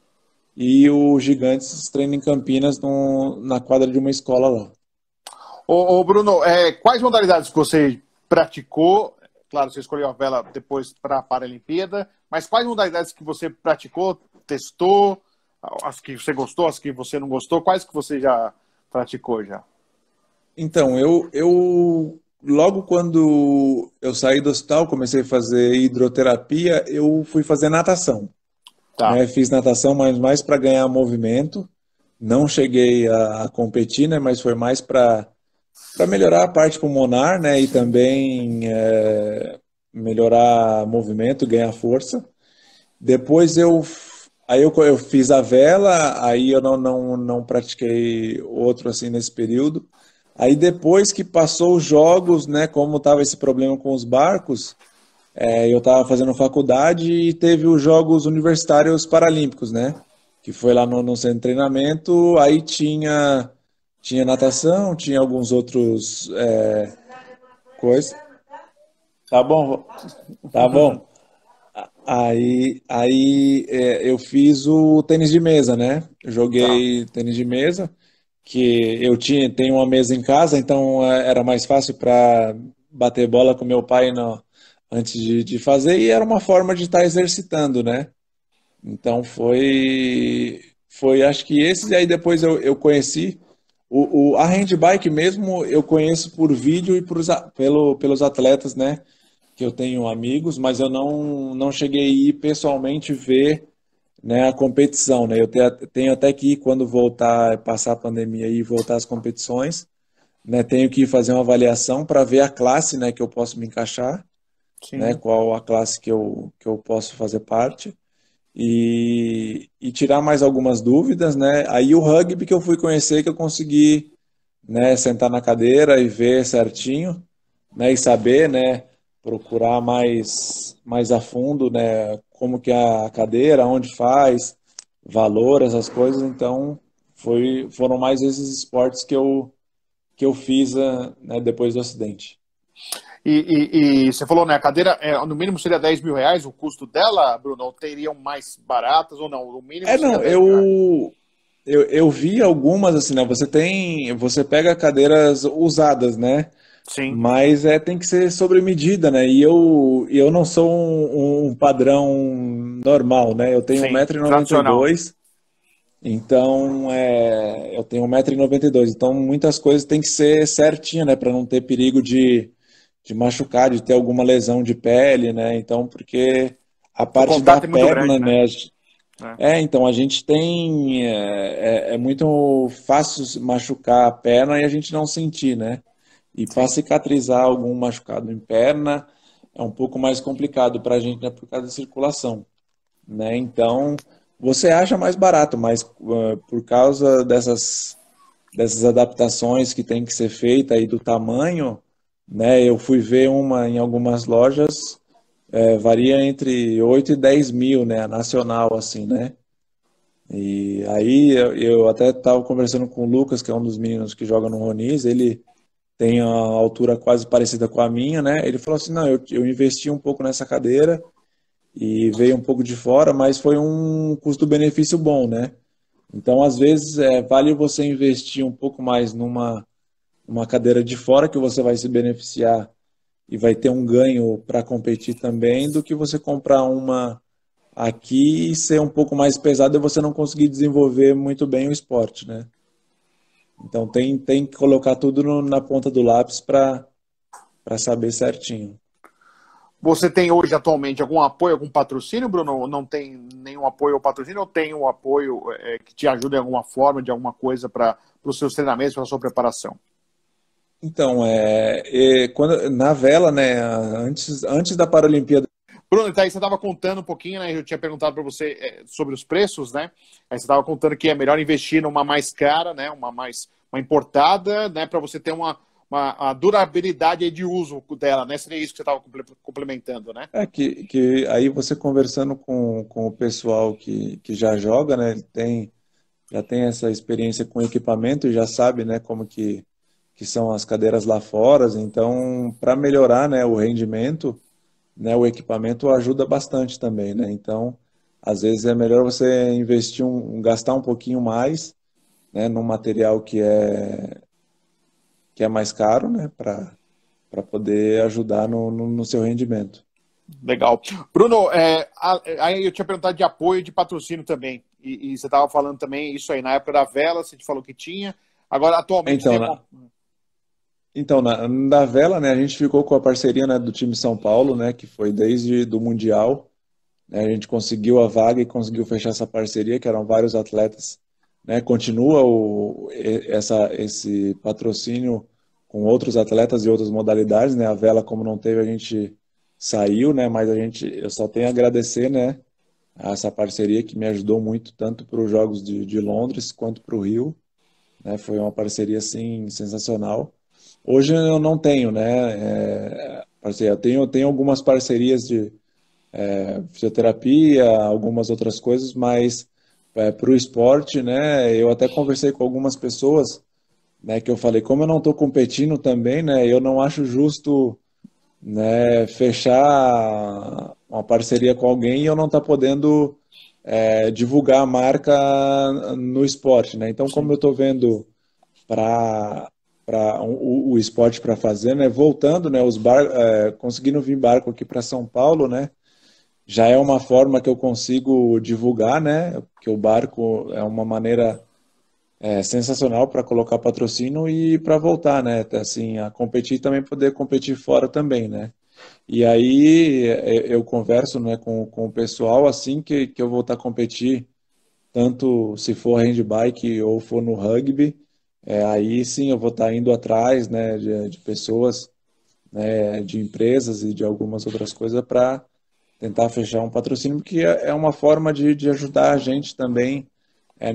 e o Gigantes treina em Campinas na quadra de uma escola lá. Bruno, quais modalidades que você praticou? Claro, você escolheu a vela depois para a Paralimpíada, mas quais modalidades que você praticou, testou, as que você gostou, as que você não gostou, quais que você já praticou já? Então, eu logo quando eu saí do hospital, comecei a fazer hidroterapia, eu fui fazer natação, Tá. né? Fiz natação, mas mais para ganhar movimento. Não cheguei a competir, né? Mas foi mais para melhorar a parte pulmonar, né? E também melhorar movimento, ganhar força. Depois eu fiz a vela, aí eu não pratiquei outro assim nesse período. Aí depois que passou os jogos, né? Como estava esse problema com os barcos, eu estava fazendo faculdade e teve os Jogos Universitários Paralímpicos, né? Que foi lá no centro de treinamento, aí tinha natação, tinha alguns outros coisas. Tá bom, tá bom. Aí eu fiz o tênis de mesa, né? Eu Tá. joguei tênis de mesa, que tenho uma mesa em casa, então era mais fácil para bater bola com meu pai antes de fazer, e era uma forma de estar exercitando, né? Então acho que esses, e aí depois eu conheci a handbike mesmo, eu conheço por vídeo e pelos atletas, né? Que eu tenho amigos, mas eu não cheguei a ir pessoalmente ver, né, a competição, né? Tenho até que ir quando voltar, passar a pandemia e voltar às competições, né? Tenho que ir fazer uma avaliação para ver a classe, né, que eu posso me encaixar, né? Sim. Qual a classe que eu posso fazer parte e tirar mais algumas dúvidas, né? Aí o rugby que eu fui conhecer, que eu consegui, né, sentar na cadeira e ver certinho, né, e saber, né, procurar mais a fundo, né, como que é a cadeira, onde faz, valor, essas coisas. Então, foram mais esses esportes que eu fiz, né, depois do acidente. E você falou, né? A cadeira, no mínimo seria R$ 10.000 o custo dela, Bruno? Ou teriam mais baratas ou não? O mínimo seria Não, R$ 10.000. eu vi algumas assim, né? Você pega cadeiras usadas, né? Sim, Mas tem que ser sobre medida, né? E eu não sou um padrão normal, né? Eu tenho um sim. 1,92 Tradicional. m, então eu tenho 1,92 m, então muitas coisas tem que ser certinho, né, para não ter perigo de machucar, de ter alguma lesão de pele, né, então, porque a O parte da contato é muito perna, grande, né? né, É. então a gente tem, é muito fácil se machucar a perna e a gente não sentir, né, e para Sim. cicatrizar algum machucado em perna, é um pouco mais complicado para a gente, né, por causa da circulação, né? Então, você acha mais barato, mas por causa dessas adaptações que tem que ser feita aí do tamanho, né? Eu fui ver uma em algumas lojas, varia entre 8 e 10 mil, né? A nacional, assim, né? E aí eu até estava conversando com o Lucas, que é um dos meninos que joga no Ronis, ele tem a altura quase parecida com a minha, né? Ele falou assim, não, eu investi um pouco nessa cadeira, e veio um pouco de fora, mas foi um custo-benefício bom, né? Então, às vezes, vale você investir um pouco mais numa cadeira de fora que você vai se beneficiar e vai ter um ganho para competir também, do que você comprar uma aqui e ser um pouco mais pesada e você não conseguir desenvolver muito bem o esporte, né? Então, tem que colocar tudo na ponta do lápis para saber certinho. Você tem hoje atualmente algum apoio, algum patrocínio, Bruno? Não tem nenhum apoio ou patrocínio, ou tem um apoio que te ajuda em alguma forma, de alguma coisa para os seus treinamentos, para a sua preparação? Então, quando, na vela, né, antes da Paralimpíada. Bruno, então aí você estava contando um pouquinho, né? Eu tinha perguntado para você sobre os preços, né? Aí você estava contando que é melhor investir numa mais cara, né? Uma importada, né? Para você ter uma durabilidade aí de uso dela, né? Seria isso que você estava complementando, né? Que aí você conversando com o pessoal que já joga, né, ele já tem essa experiência com equipamento e já sabe, né, como que são as cadeiras lá fora. Então, para melhorar, né, o rendimento, né, o equipamento ajuda bastante também, né? Então, às vezes é melhor você investir gastar um pouquinho mais, né, num material que é mais caro, né, para poder ajudar no seu rendimento. Legal. Bruno, aí eu tinha perguntado de apoio e de patrocínio também. E você estava falando também isso aí, na época da vela, você te falou que tinha. Agora, atualmente tem Então, alguma. na vela, né, a gente ficou com a parceria, né, do time São Paulo, né, que foi desde do Mundial, né, a gente conseguiu a vaga e conseguiu fechar essa parceria, que eram vários atletas, né, continua esse patrocínio com outros atletas e outras modalidades, né, a vela, como não teve, a gente saiu, né, mas eu só tenho a agradecer, né, a essa parceria que me ajudou muito, tanto para os Jogos de Londres quanto para o Rio, né, foi uma parceria, assim, sensacional. Hoje eu não tenho, né? Parceria. Eu tenho algumas parcerias de fisioterapia, algumas outras coisas, mas para o esporte, né? Eu até conversei com algumas pessoas, né? Que eu falei, como eu não estou competindo também, né? Eu não acho justo, né? Fechar uma parceria com alguém e eu não estar podendo divulgar a marca no esporte, né? Então, como Sim. eu estou vendo para o esporte para fazer, né? Voltando, né? Conseguindo vir barco aqui para São Paulo, né? Já é uma forma que eu consigo divulgar, né? Que o barco é uma maneira sensacional para colocar patrocínio e para voltar, né? Assim, a competir e também poder competir fora também, né? E aí eu converso, né, com o pessoal assim que eu voltar a competir, tanto se for handbike ou for no rugby, aí sim eu vou estar indo atrás, né, de pessoas, né, de empresas e de algumas outras coisas para tentar fechar um patrocínio, porque é uma forma de ajudar a gente também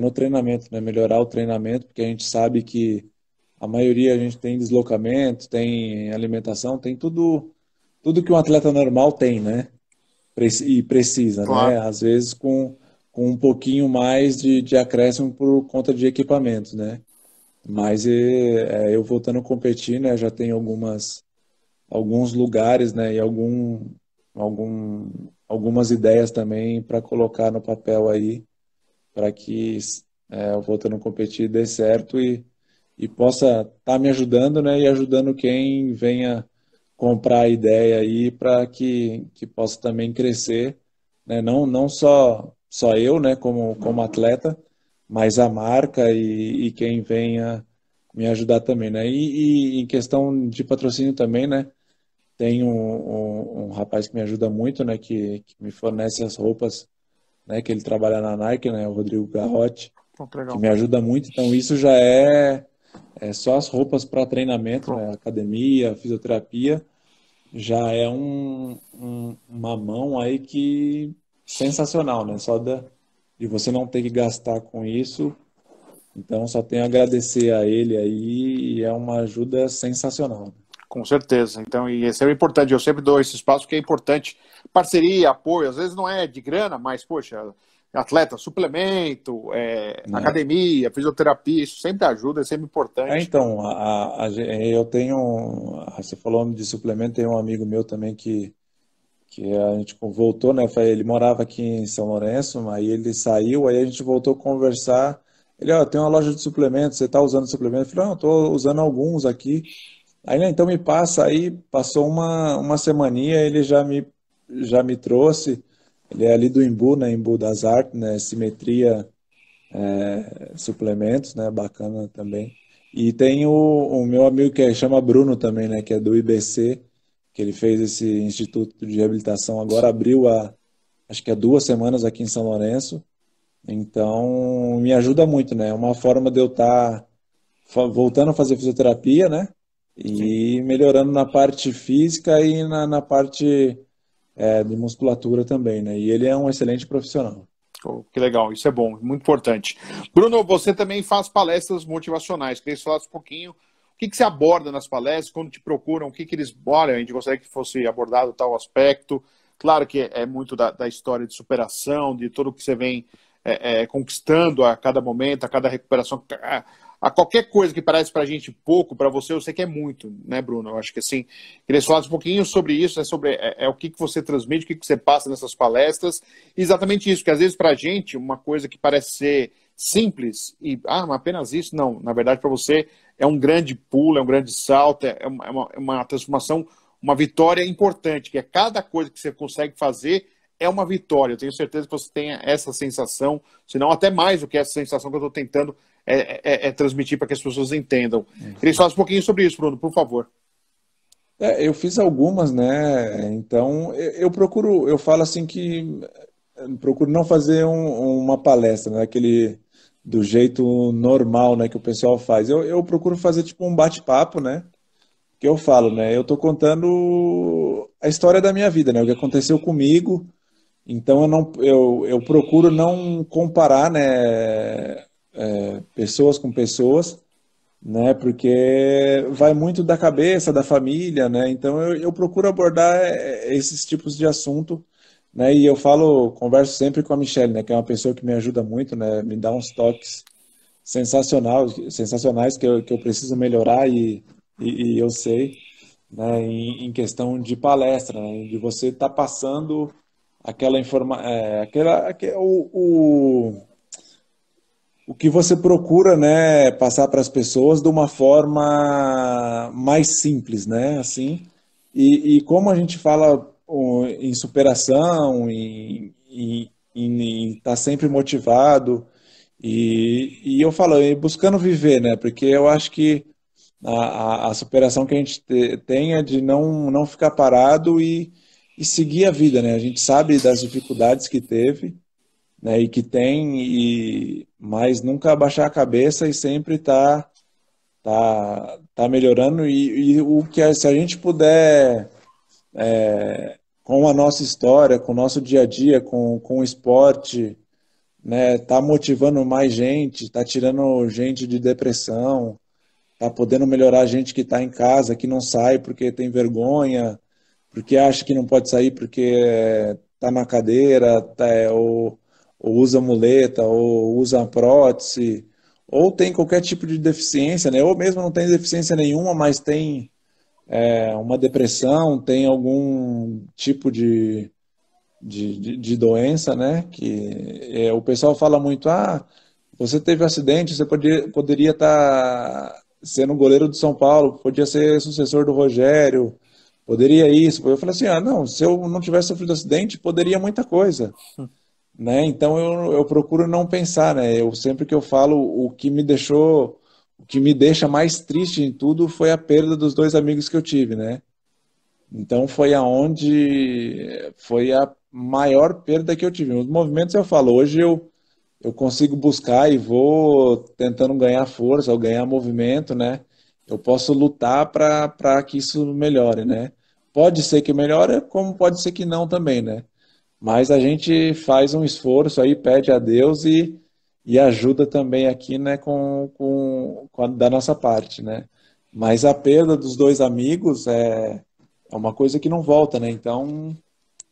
no treinamento, né, melhorar o treinamento, porque a gente sabe que a maioria a gente tem deslocamento, tem alimentação, tem tudo que um atleta normal tem, né? E precisa, né? Claro. Às vezes com um pouquinho mais de acréscimo por conta de equipamentos, né? Mas eu voltando a competir, né? Já tenho alguns lugares, né? E algum, algumas ideias também para colocar no papel aí, para que eu voltando a competir dê certo e possa estar me ajudando, né? E ajudando quem venha comprar a ideia aí para que possa também crescer, né? Não só eu, né? Como atleta, mas a marca e quem venha me ajudar também, né? E em questão de patrocínio também, né? Tem um rapaz que me ajuda muito, né? Que me fornece as roupas, né? Que ele trabalha na Nike, né? O Rodrigo Garrote, Pô, que que legal. me ajuda muito. Então isso já é só as roupas para treinamento, Pô, né? Academia, fisioterapia, já é uma mão aí que sensacional, né? Só de você não ter que gastar com isso. Então só tenho a agradecer a ele aí e é uma ajuda sensacional. com certeza. Então, e esse é o importante. Eu sempre dou esse espaço porque é importante. Parceria, apoio, às vezes não é de grana, mas, poxa, atleta, suplemento, Né? academia, fisioterapia, isso sempre ajuda, é sempre importante. Então, eu tenho, você falou de suplemento, tem um amigo meu também que a gente voltou, né? Ele morava aqui em São Lourenço, aí ele saiu, aí a gente voltou a conversar. Ele, ó, tem uma loja de suplementos, você está usando suplemento? Eu falei, não, estou usando alguns aqui. Aí, né, então me passa, aí passou uma semaninha, ele já me trouxe, ele é ali do Embu, né? Embu das Artes, né? Simetria suplementos, né? Bacana também. E tem o meu amigo que chama Bruno também, né? Que é do IBC, que ele fez esse Instituto de Reabilitação, agora abriu acho que há 2 semanas aqui em São Lourenço. Então, me ajuda muito, né? É uma forma de eu estar voltando a fazer fisioterapia, né? Sim. E melhorando na parte física e na parte de musculatura também, né? E ele é um excelente profissional. Oh, que legal, isso é bom, muito importante. Bruno, você também faz palestras motivacionais. Queria que você falasse um pouquinho o que você aborda nas palestras, quando te procuram, o que eles. Olha, a gente gostaria que fosse abordado tal aspecto. Claro que é muito da história de superação, de tudo que você vem conquistando a cada momento, a cada recuperação. A qualquer coisa que parece para a gente pouco, para você, eu sei que é muito, né, Bruno? Eu acho que assim, queria falar um pouquinho sobre isso, né, sobre o que você transmite, o que você passa nessas palestras. Exatamente isso, que às vezes para a gente, uma coisa que parece ser simples e, mas apenas isso, não. Na verdade, para você, é um grande pulo, é um grande salto, é uma transformação, uma vitória importante, que é cada coisa que você consegue fazer é uma vitória. Eu tenho certeza que você tenha essa sensação, se não até mais do que essa sensação que eu estou tentando transmitir para que as pessoas entendam. Queria falar um pouquinho sobre isso, Bruno, por favor. Eu fiz algumas, né? Então, eu falo assim que eu procuro não fazer uma palestra, né? Do jeito normal, né? Que o pessoal faz. Eu procuro fazer tipo um bate-papo, né? Que eu falo, né? Eu tô contando a história da minha vida, né? O que aconteceu comigo. Então, eu procuro não comparar, né? Pessoas com pessoas, né? Porque vai muito da cabeça, da família, né? Então eu procuro abordar esses tipos de assunto, né? E eu converso sempre com a Michelle, né? Que é uma pessoa que me ajuda muito, né? Me dá uns toques sensacionais que eu preciso melhorar e eu sei, né? Em questão de palestra, né? De você estar passando aquela informação, o que você procura, né, passar para as pessoas de uma forma mais simples, né, assim. E como a gente fala em superação, em estar sempre motivado, e eu falo, buscando viver, né, porque eu acho que a superação que a gente tem é de não ficar parado e seguir a vida, né, a gente sabe das dificuldades que teve, né, e que tem, mas nunca abaixar a cabeça e sempre tá melhorando. E o que se a gente puder, com a nossa história, com o nosso dia a dia, com o esporte, né, tá motivando mais gente, tá tirando gente de depressão, tá podendo melhorar gente que está em casa, que não sai porque tem vergonha, porque acha que não pode sair porque está na cadeira, ou usa muleta, ou usa prótese, ou tem qualquer tipo de deficiência, né? Ou mesmo não tem deficiência nenhuma, mas tem uma depressão, tem algum tipo de doença, né? Que o pessoal fala muito, você teve um acidente, você poderia estar sendo goleiro do São Paulo, podia ser sucessor do Rogério, poderia isso. Eu falei assim, não, se eu não tivesse sofrido acidente, poderia muita coisa, né? Então eu procuro não pensar, né? Eu sempre que eu falo, o que me deixa mais triste em tudo foi a perda dos dois amigos que eu tive, né? Então foi a maior perda que eu tive. Nos movimentos eu falo, hoje eu consigo buscar e vou tentando ganhar força ou ganhar movimento, né? Eu posso lutar para que isso melhore, né? Pode ser que melhore, como pode ser que não também, né? Mas a gente faz um esforço aí, pede a Deus e ajuda também aqui, né, da nossa parte, né? Mas a perda dos dois amigos é uma coisa que não volta, né? Então,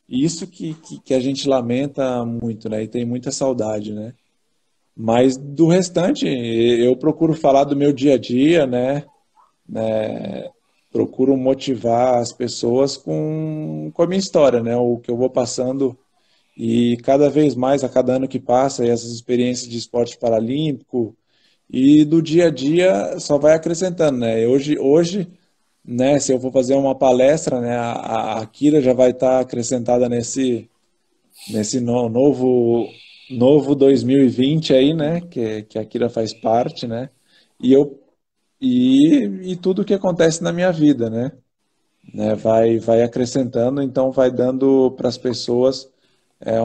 isso que a gente lamenta muito, né? E tem muita saudade, né? Mas do restante, eu procuro falar do meu dia a dia, né? Procuro motivar as pessoas com a minha história, né? O que eu vou passando e cada vez mais, a cada ano que passa, essas experiências de esporte paralímpico e do dia a dia só vai acrescentando, né? Hoje, né, se eu for fazer uma palestra, né, a Kira já vai estar acrescentada nesse novo 2020 aí, né, que a Kira faz parte, né? E eu e tudo que acontece na minha vida, né, vai acrescentando, então vai dando para as pessoas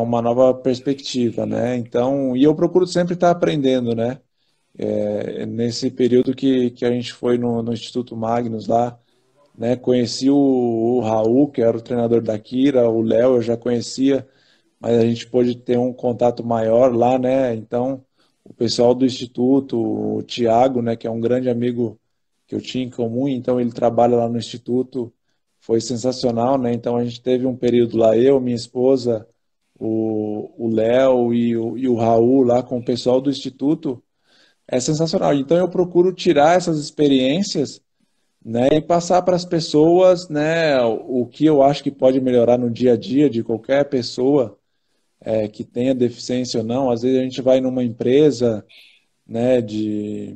uma nova perspectiva, né? Então, e eu procuro sempre estar aprendendo, né? Nesse período que a gente foi no Instituto Magnus lá, né? Conheci o Raul, que era o treinador da Kira, o Léo eu já conhecia, mas a gente pôde ter um contato maior lá, né? Então, o pessoal do Instituto, o Tiago, né? Que é um grande amigo que eu tinha em comum, então ele trabalha lá no Instituto, foi sensacional, né? Então a gente teve um período lá, eu, minha esposa, o Léo e o Raul lá com o pessoal do Instituto, é sensacional. Então eu procuro tirar essas experiências, né, e passar para as pessoas, né, o que eu acho que pode melhorar no dia a dia de qualquer pessoa que tenha deficiência ou não. Às vezes a gente vai numa empresa, né, de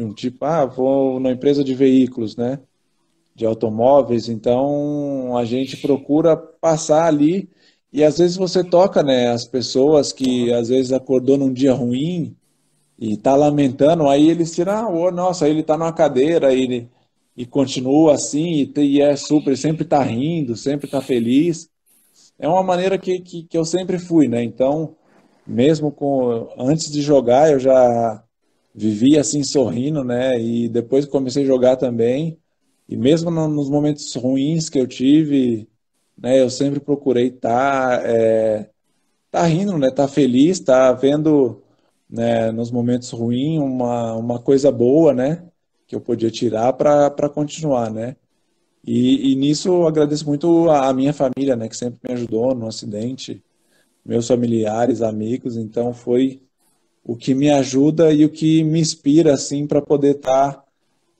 um tipo, vou numa empresa de veículos, né, de automóveis, então a gente procura passar ali e às vezes você toca, né, as pessoas que às vezes acordou num dia ruim e tá lamentando, aí eles tiram, nossa, ele tá numa cadeira e continua assim e é super, sempre tá rindo, sempre tá feliz. É uma maneira que eu sempre fui, né? Então, mesmo antes de jogar, eu já vivia assim sorrindo, né? E depois que comecei a jogar também, e mesmo nos momentos ruins que eu tive, né? Eu sempre procurei tá rindo, né? Tá feliz, tá vendo, né? Nos momentos ruins uma coisa boa, né? Que eu podia tirar para continuar, né? E nisso eu agradeço muito a minha família, né? Que sempre me ajudou no acidente, meus familiares, amigos. Então foi o que me ajuda e o que me inspira assim para poder estar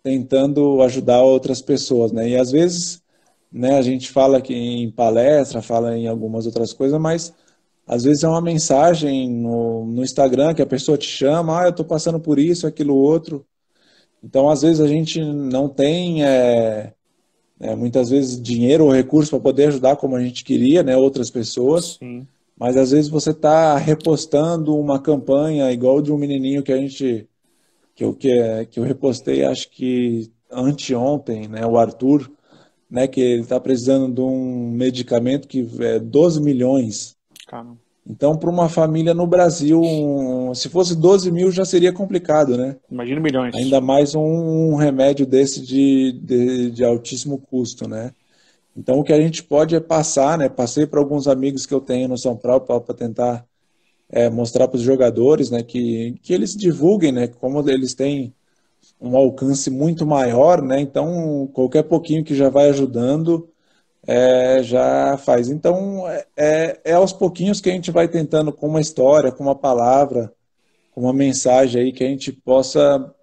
tentando ajudar outras pessoas, né? E às vezes, né, a gente fala aqui em palestra, fala em algumas outras coisas, mas às vezes é uma mensagem no Instagram que a pessoa te chama, eu estou passando por isso, aquilo, outro. Então, às vezes a gente não tem muitas vezes dinheiro ou recurso para poder ajudar como a gente queria, né, outras pessoas. Sim. Mas às vezes você está repostando uma campanha igual de um menininho que eu repostei, acho que anteontem, né, o Arthur, né, que ele está precisando de um medicamento que é 12 milhões. Caramba. Então, para uma família no Brasil, se fosse 12 mil já seria complicado, né? Imagina milhões. Ainda mais um remédio desse de altíssimo custo, né? Então, o que a gente pode é passar, né? Passei para alguns amigos que eu tenho no São Paulo para tentar mostrar para os jogadores, né? Que eles divulguem, né? Como eles têm um alcance muito maior, né? Então, qualquer pouquinho que já vai ajudando, já faz. Então, é aos pouquinhos que a gente vai tentando com uma história, com uma palavra, com uma mensagem aí que a gente possa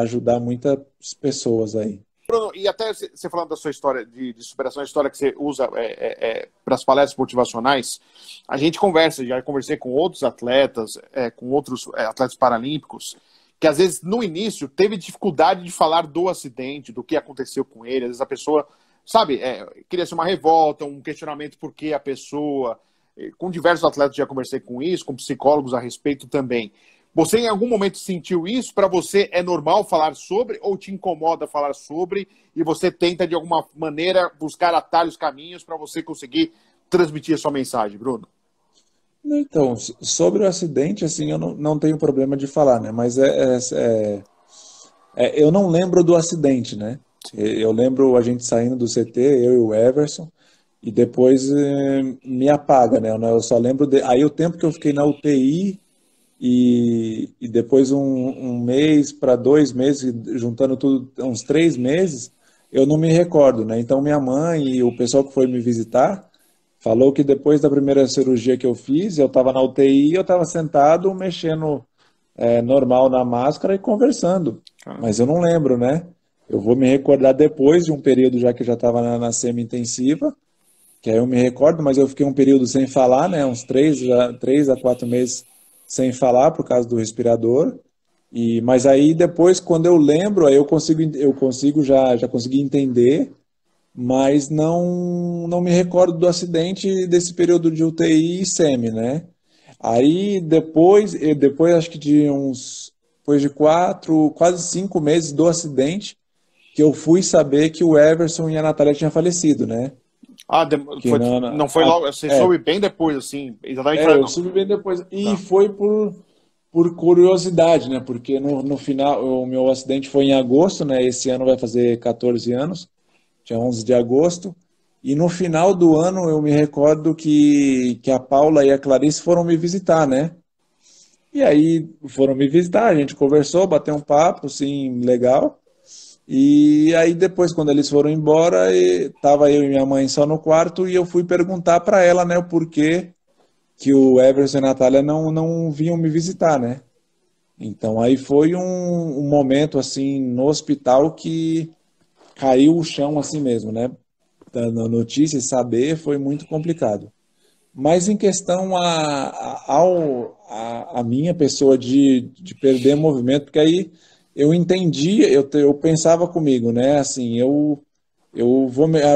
ajudar muitas pessoas aí. Bruno, e até você falando da sua história de superação, a história que você usa para as palestras motivacionais, a gente conversa, já conversei com outros atletas, com outros atletas paralímpicos, que às vezes no início teve dificuldade de falar do acidente, do que aconteceu com ele, às vezes a pessoa, sabe, queria ser uma revolta, um questionamento por que a pessoa com diversos atletas já conversei com isso, com psicólogos a respeito também. Você em algum momento sentiu isso? Para você é normal falar sobre ou te incomoda falar sobre e você tenta de alguma maneira buscar atalhos, caminhos para você conseguir transmitir a sua mensagem, Bruno? Então, sobre o acidente, assim, eu não tenho problema de falar, né? Mas eu não lembro do acidente, né? Eu lembro a gente saindo do CT, eu e o Everson, e depois me apaga, né? Eu só lembro aí o tempo que eu fiquei na UTI e depois um mês para 2 meses, juntando tudo, uns 3 meses, eu não me recordo, né? Então minha mãe e o pessoal que foi me visitar falou que depois da primeira cirurgia que eu fiz, eu estava na UTI, eu estava sentado mexendo normal na máscara e conversando. Mas eu não lembro, né? Eu vou me recordar depois de um período já que eu já estava na semi-intensiva, que aí eu me recordo, mas eu fiquei um período sem falar, né? Uns 3 a 4 meses sem falar por causa do respirador. Mas aí depois, quando eu lembro, aí eu consigo já consegui entender, mas não me recordo do acidente desse período de UTI e SEMI, né? Aí depois acho que depois de 4, quase 5 meses do acidente, que eu fui saber que o Everson e a Natália tinham falecido, né? Ah, Que não foi logo, você soube bem depois, assim, exatamente para eu não. soube bem depois. E Tá. foi por curiosidade, né? Porque no final, o meu acidente foi em agosto, né? Esse ano vai fazer 14 anos, dia 11 de agosto. E no final do ano eu me recordo que a Paula e a Clarice foram me visitar, né? E aí foram me visitar, a gente conversou, bateu um papo, assim, legal. E aí depois, quando eles foram embora, tava eu e minha mãe só no quarto e eu fui perguntar para ela, né, o porquê que o Everson e a Natália não vinham me visitar, né? Então aí foi um momento, assim, no hospital que caiu o chão assim mesmo, né? Dando notícia e saber foi muito complicado. Mas em questão a minha pessoa de perder movimento, porque aí eu entendia, eu pensava comigo, né? Assim, eu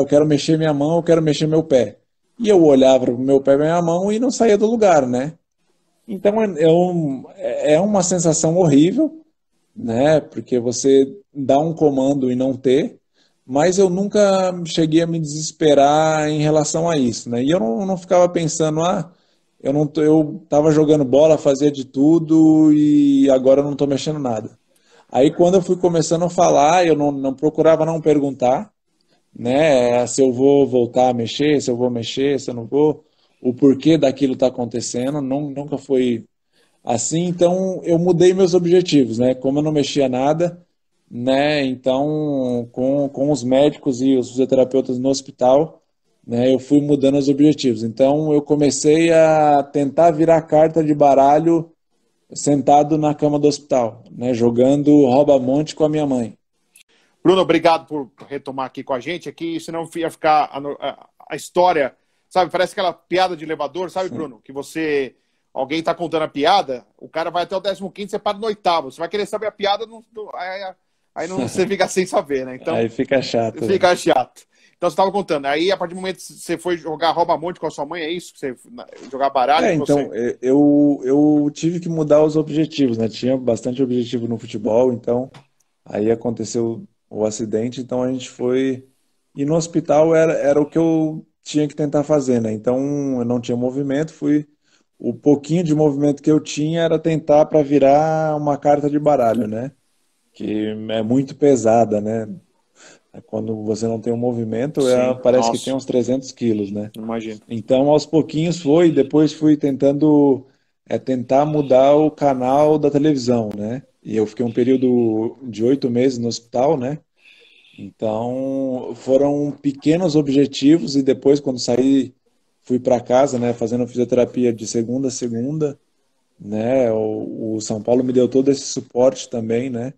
quero mexer minha mão, eu quero mexer meu pé. E eu olhava para o meu pé e minha mão e não saía do lugar, né? Então é uma sensação horrível, né? Porque você dá um comando e não ter, mas eu nunca cheguei a me desesperar em relação a isso, né? E eu não ficava pensando, eu tava jogando bola, fazia de tudo e agora eu não estou mexendo nada. Aí quando eu fui começando a falar, eu não procurava não perguntar, né? Se eu vou voltar a mexer, se eu vou mexer, se eu não vou, o porquê daquilo está acontecendo, nunca foi assim. Então eu mudei meus objetivos, né? Como eu não mexia nada, né? Então com os médicos e os fisioterapeutas no hospital, né? Eu fui mudando os objetivos. Então eu comecei a tentar virar carta de baralho sentado na cama do hospital, né? Jogando rouba-monte com a minha mãe. Bruno, obrigado por retomar aqui com a gente aqui, senão ia ficar a história, sabe, parece aquela piada de elevador, sabe, Bruno? Que alguém tá contando a piada, o cara vai até o 15º, você para no oitavo, você vai querer saber a piada, aí não, você fica sem saber, né? Então, Aí fica chato. fica chato. Então, você estava contando, aí a partir do momento que você foi jogar rouba-monte com a sua mãe, é isso? Você jogar baralho com Então, você? eu tive que mudar os objetivos, né? Tinha bastante objetivo no futebol, então aí aconteceu o acidente, então a gente foi. E no hospital era o que eu tinha que tentar fazer, né? Então eu não tinha movimento, o pouquinho de movimento que eu tinha era tentar para virar uma carta de baralho, né? Que é muito pesada, né? Quando você não tem um movimento, Sim, parece que tem nossa, uns 300 quilos, né? imagino. Então, aos pouquinhos depois fui tentar mudar o canal da televisão, né? E eu fiquei um período de 8 meses no hospital, né? Então, foram pequenos objetivos e depois, quando saí, fui para casa, né? Fazendo fisioterapia de segunda a segunda, né? O São Paulo me deu todo esse suporte também, né?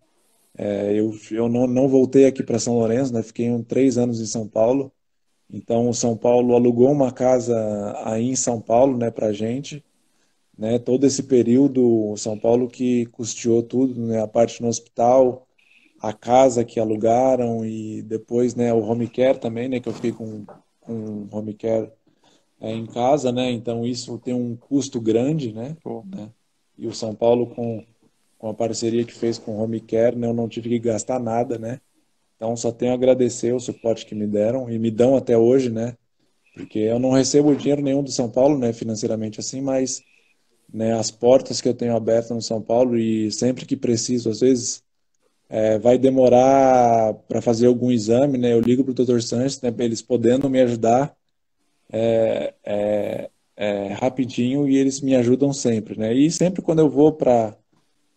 Eu não voltei aqui para São Lourenço, né? Fiquei 3 anos em São Paulo. Então, o São Paulo alugou uma casa aí em São Paulo, né, para gente, né? Todo esse período, o São Paulo que custeou tudo, né? A parte no hospital, a casa que alugaram e depois, né, o home care também, né? Que eu fiquei com home care em casa, né? Então isso tem um custo grande, né? Pô, E o São Paulo com a parceria que fez com o Home Care, né? Eu não tive que gastar nada, né? Então só tenho a agradecer o suporte que me deram e me dão até hoje, né? Porque eu não recebo dinheiro nenhum do São Paulo, né? Financeiramente assim, mas né, as portas que eu tenho abertas no São Paulo e sempre que preciso, às vezes vai demorar para fazer algum exame, né? Eu ligo para o Dr. Sanches, né? Eles podendo me ajudar rapidinho e eles me ajudam sempre, né? E sempre quando eu vou para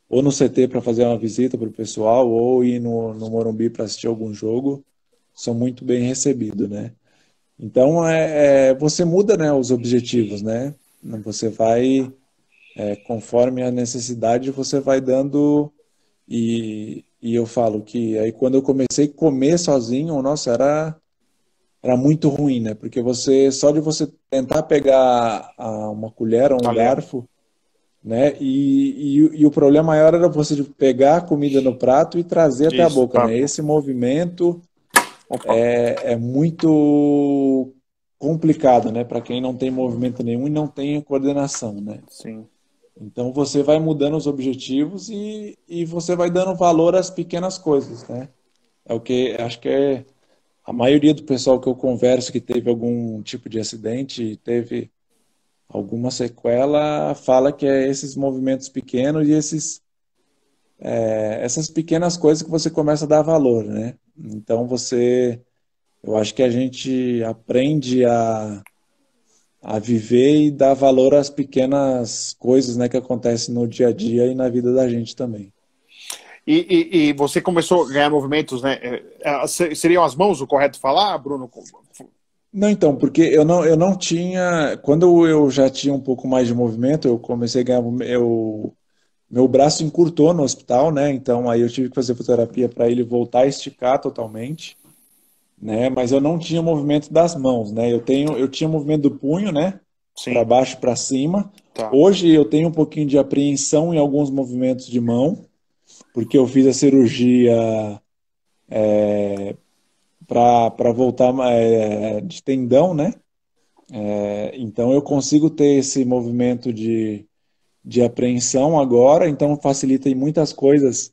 ou no CT para fazer uma visita para o pessoal ou ir no Morumbi para assistir algum jogo, sou muito bem recebido, né? Então você muda, né, os objetivos, né? Você vai conforme a necessidade você vai dando e eu falo que aí quando eu comecei a comer sozinho, nossa, era muito ruim, né? Porque você só de você tentar pegar uma colher ou um talher. garfo, né? E o problema maior era você de pegar a comida no prato e trazer até a Isso, boca, tá. né? Esse movimento Opa, é muito complicado, né? Para quem não tem movimento nenhum e não tem coordenação, né? sim. Então você vai mudando os objetivos e você vai dando valor às pequenas coisas, né? É o que acho que a maioria do pessoal que eu converso que teve algum tipo de acidente, teve alguma sequela, fala que é esses movimentos pequenos e essas pequenas coisas que você começa a dar valor, né? Então eu acho que a gente aprende a viver e dar valor às pequenas coisas, né, que acontecem no dia a dia e na vida da gente também. E você começou a ganhar movimentos, né? Seriam as mãos o correto falar, Bruno? Não, então, porque eu não tinha. Quando eu já tinha um pouco mais de movimento, eu comecei a ganhar. Meu braço encurtou no hospital, né? Então aí eu tive que fazer fisioterapia para ele voltar a esticar totalmente, né? Mas eu não tinha movimento das mãos, né? Eu tinha movimento do punho, né? Para Sim, baixo, para cima. tá. Hoje eu tenho um pouquinho de apreensão em alguns movimentos de mão, porque eu fiz a cirurgia para voltar de tendão, né? Então eu consigo ter esse movimento de apreensão agora, então facilita em muitas coisas,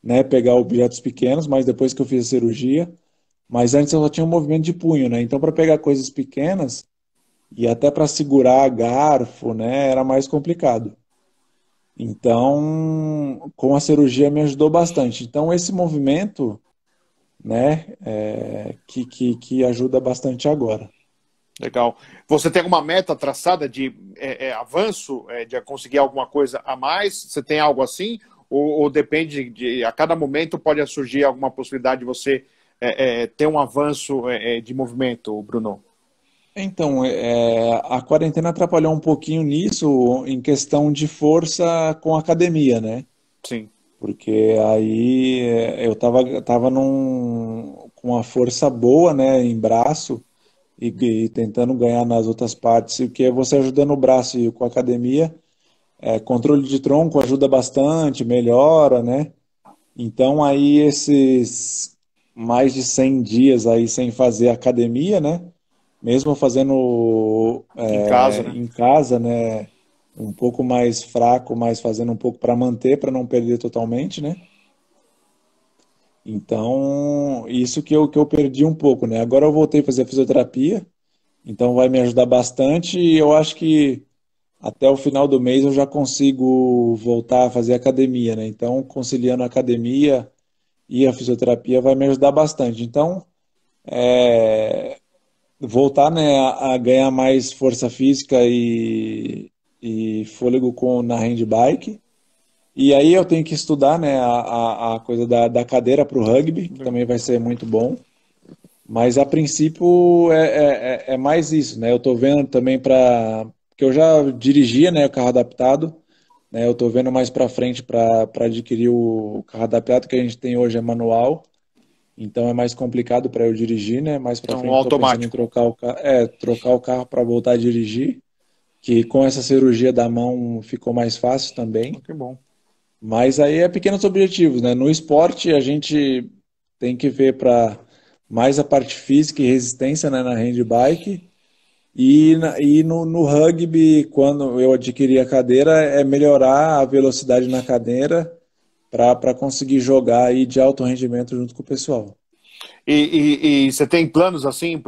né, pegar objetos pequenos, mas depois que eu fiz a cirurgia, mas antes eu só tinha um movimento de punho, né? Então para pegar coisas pequenas e até para segurar garfo, né, era mais complicado. Então, com a cirurgia me ajudou bastante. Então esse movimento, né, que ajuda bastante agora. Legal. Você tem alguma meta traçada de avanço, de conseguir alguma coisa a mais? Você tem algo assim? Ou depende de, a cada momento pode surgir alguma possibilidade de você ter um avanço de movimento, Bruno? Então, a quarentena atrapalhou um pouquinho nisso em questão de força com a academia, né? Sim. Porque aí eu tava com uma força boa, né, em braço e tentando ganhar nas outras partes, o que é você ajudando o braço e com a academia, controle de tronco ajuda bastante, melhora, né? Então aí esses mais de 100 dias aí sem fazer academia, né? Mesmo fazendo Em casa, né? em casa, né? Um pouco mais fraco, mas fazendo um pouco para manter, para não perder totalmente, né? Então, isso que eu perdi um pouco, né? Agora eu voltei a fazer fisioterapia, então vai me ajudar bastante e eu acho que até o final do mês eu já consigo voltar a fazer academia, né? Então, conciliando a academia e a fisioterapia vai me ajudar bastante. Então, voltar, né, a ganhar mais força física e fôlego na handbike. E aí eu tenho que estudar, né, a coisa da cadeira para o rugby, que também vai ser muito bom. Mas a princípio é mais isso, né? Eu estou vendo também porque eu já dirigia, né, o carro adaptado, né? Eu estou vendo mais para frente para adquirir o carro adaptado que a gente tem hoje é manual. Então é mais complicado para eu dirigir, né? Mais para Então, um frente estou pensando em automático. trocar o carro para voltar a dirigir, que com essa cirurgia da mão ficou mais fácil também. Que bom. Mas aí é pequenos objetivos, né? No esporte a gente tem que ver para mais a parte física e resistência, né, na handbike E no rugby, quando eu adquiri a cadeira, é melhorar a velocidade na cadeira para conseguir jogar aí de alto rendimento junto com o pessoal. E você tem planos assim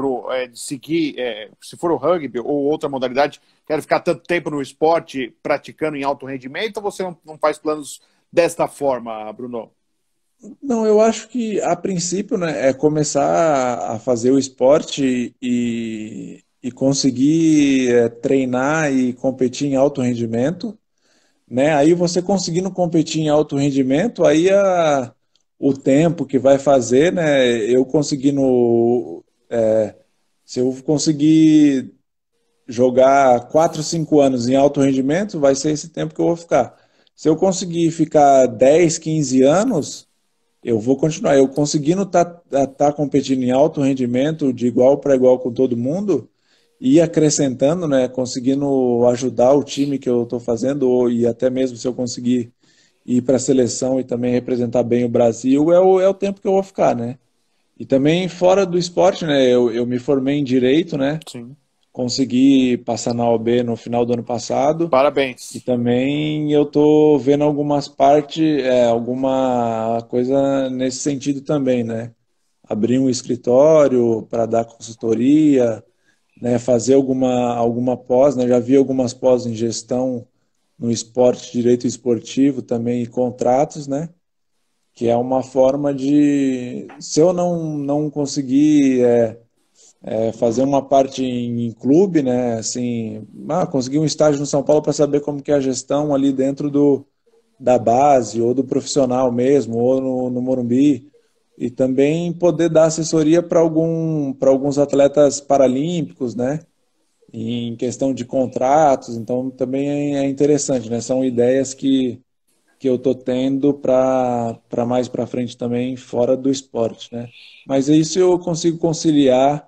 de seguir, se for o rugby ou outra modalidade, quero ficar tanto tempo no esporte praticando em alto rendimento, ou você não faz planos desta forma, Bruno? Não, eu acho que a princípio, né, é começar a fazer o esporte e conseguir treinar e competir em alto rendimento, né? Aí você conseguindo competir em alto rendimento, o tempo que vai fazer, né? Eu conseguindo, se eu conseguir jogar 4, 5 anos em alto rendimento, vai ser esse tempo que eu vou ficar. Se eu conseguir ficar 10, 15 anos, eu vou continuar. Eu conseguindo tá competindo em alto rendimento, de igual para igual com todo mundo, e acrescentando, né, conseguindo ajudar o time que eu estou fazendo, e até mesmo se eu conseguir ir para a seleção e também representar bem o Brasil, é o tempo que eu vou ficar, né? E também fora do esporte, né, eu me formei em Direito, né? Sim. Consegui passar na OAB no final do ano passado. E Parabéns. também eu tô vendo algumas partes, alguma coisa nesse sentido também, né? Abrir um escritório para dar consultoria, né? Fazer alguma pós, né? Já vi algumas pós em gestão no esporte, direito esportivo também e contratos, né? Que é uma forma de, se eu não conseguir fazer uma parte em clube, né? Assim, conseguir um estágio no São Paulo para saber como que é a gestão ali dentro da base ou do profissional mesmo, ou no Morumbi. E também poder dar assessoria para alguns atletas paralímpicos, né? Em questão de contratos, então também é interessante, né? São ideias que eu tô tendo para mais para frente também fora do esporte, né? Mas isso eu consigo conciliar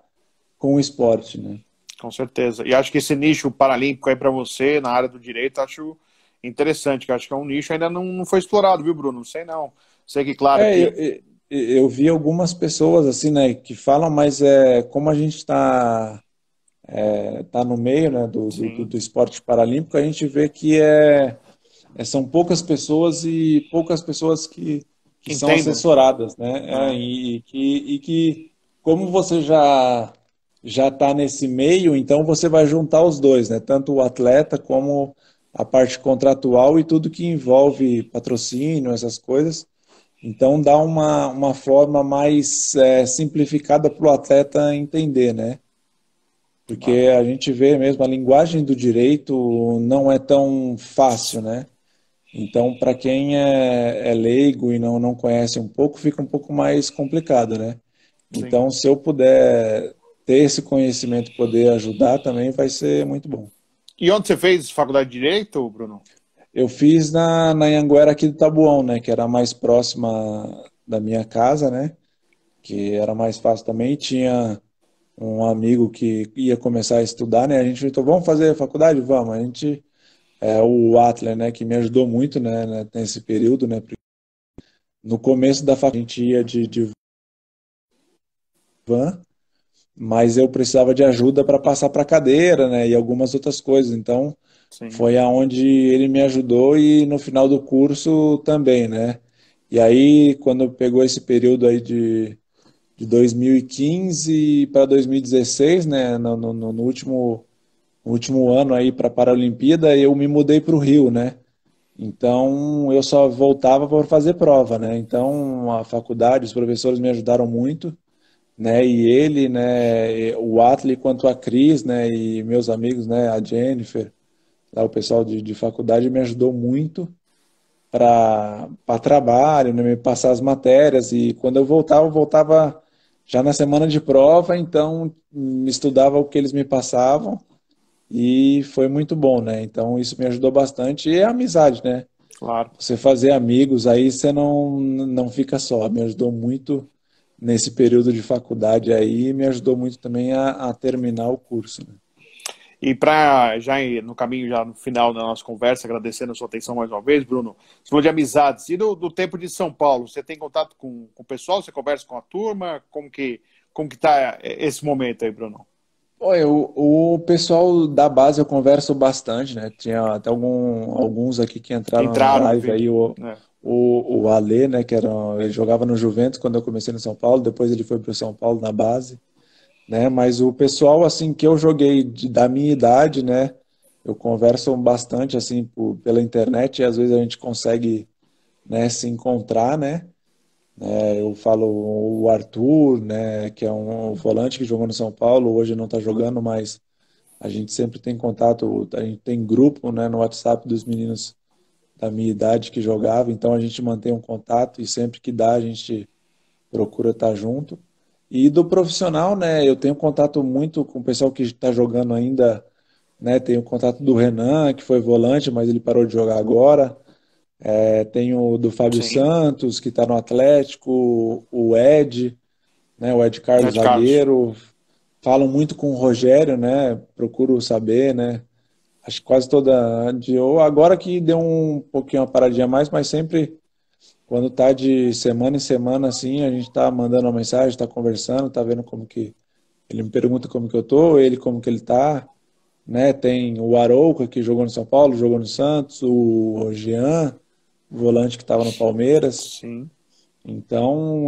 com o esporte, né? Com certeza. E acho que esse nicho paralímpico aí para você, na área do direito, acho interessante, que acho que é um nicho ainda não foi explorado, viu, Bruno? Não sei não. Sei que, claro, É, que. eu vi algumas pessoas assim, né, que falam, mas como a gente tá no meio, né, Sim. do esporte paralímpico, a gente vê que são poucas pessoas que são Entendem. assessoradas, né, Ah, e que como você já está nesse meio, então você vai juntar os dois, né, tanto o atleta como a parte contratual e tudo que envolve patrocínio, essas coisas. Então dá uma forma mais simplificada para o atleta entender, né? Porque a gente vê mesmo a linguagem do direito não é tão fácil, né? Então, para quem é leigo e não conhece um pouco, fica um pouco mais complicado, né? sim. Então, se eu puder ter esse conhecimento, poder ajudar também, vai ser muito bom. E onde você fez faculdade de Direito, Bruno? Eu fiz na Anhanguera aqui do Tabuão, né? Que era mais próxima da minha casa, né? Que era mais fácil também. Tinha um amigo que ia começar a estudar, né? A gente falou, vamos fazer faculdade? Vamos. A gente, o Atler, né? Que me ajudou muito, né? Nesse período, né? No começo da faculdade a gente ia de van, mas eu precisava de ajuda para passar para cadeira, né? E algumas outras coisas. Então, Sim. foi aonde ele me ajudou e no final do curso também, né? E aí, quando pegou esse período aí de 2015 para 2016, né? No último ano aí para a Paralimpíada, eu me mudei para o Rio, né? Então eu só voltava para fazer prova, né? Então a faculdade, os professores me ajudaram muito, né? E ele, né? O Atle quanto a Cris, né? E meus amigos, né? A Jennifer, lá o pessoal de faculdade me ajudou muito para trabalho, né? Me passar as matérias e quando eu voltava já na semana de prova, então estudava o que eles me passavam e foi muito bom, né? Então isso me ajudou bastante e é amizade, né? Claro. Você fazer amigos, aí você não fica só. Me ajudou muito nesse período de faculdade aí e me ajudou muito também a terminar o curso, né? E para já no caminho, já no final da nossa conversa, agradecendo a sua atenção mais uma vez, Bruno, você falou de amizades. E do tempo de São Paulo, você tem contato com o pessoal? Você conversa com a turma? Como que tá esse momento aí, Bruno? Olha, o pessoal da base eu converso bastante, né? Tinha até alguns aqui que entraram na Entraram, eu live vi. aí, É, o Alê, né? Ele jogava no Juventus quando eu comecei no São Paulo, depois ele foi para o São Paulo na base, né? Mas o pessoal, assim, que eu joguei da minha idade, né? Eu converso bastante, assim, pela internet e às vezes a gente consegue, né, se encontrar, né? Eu falo o Arthur, né, que é um volante que jogou no São Paulo, hoje não está jogando, mas a gente sempre tem contato, a gente tem grupo, né, no WhatsApp dos meninos da minha idade que jogava, então a gente mantém um contato e sempre que dá a gente procura estar junto. E do profissional, né, eu tenho contato muito com o pessoal que está jogando ainda, né, tenho contato do Renan, que foi volante, mas ele parou de jogar agora. Tenho do Fábio sim. Santos, que está no Atlético, o Ed, né, o Ed Carlos Ed Carlos. zagueiro. Falo muito com o Rogério, né, procuro saber, né, acho que quase toda ou agora que deu um pouquinho uma paradinha a mais, mas sempre quando tá de semana em semana assim, a gente tá mandando uma mensagem, tá conversando, tá vendo como que ele me pergunta como que eu tô, ele como que ele tá, né? Tem o Arouca que jogou no São Paulo, jogou no Santos, o Jean, o volante que estava no Palmeiras. Sim. Então,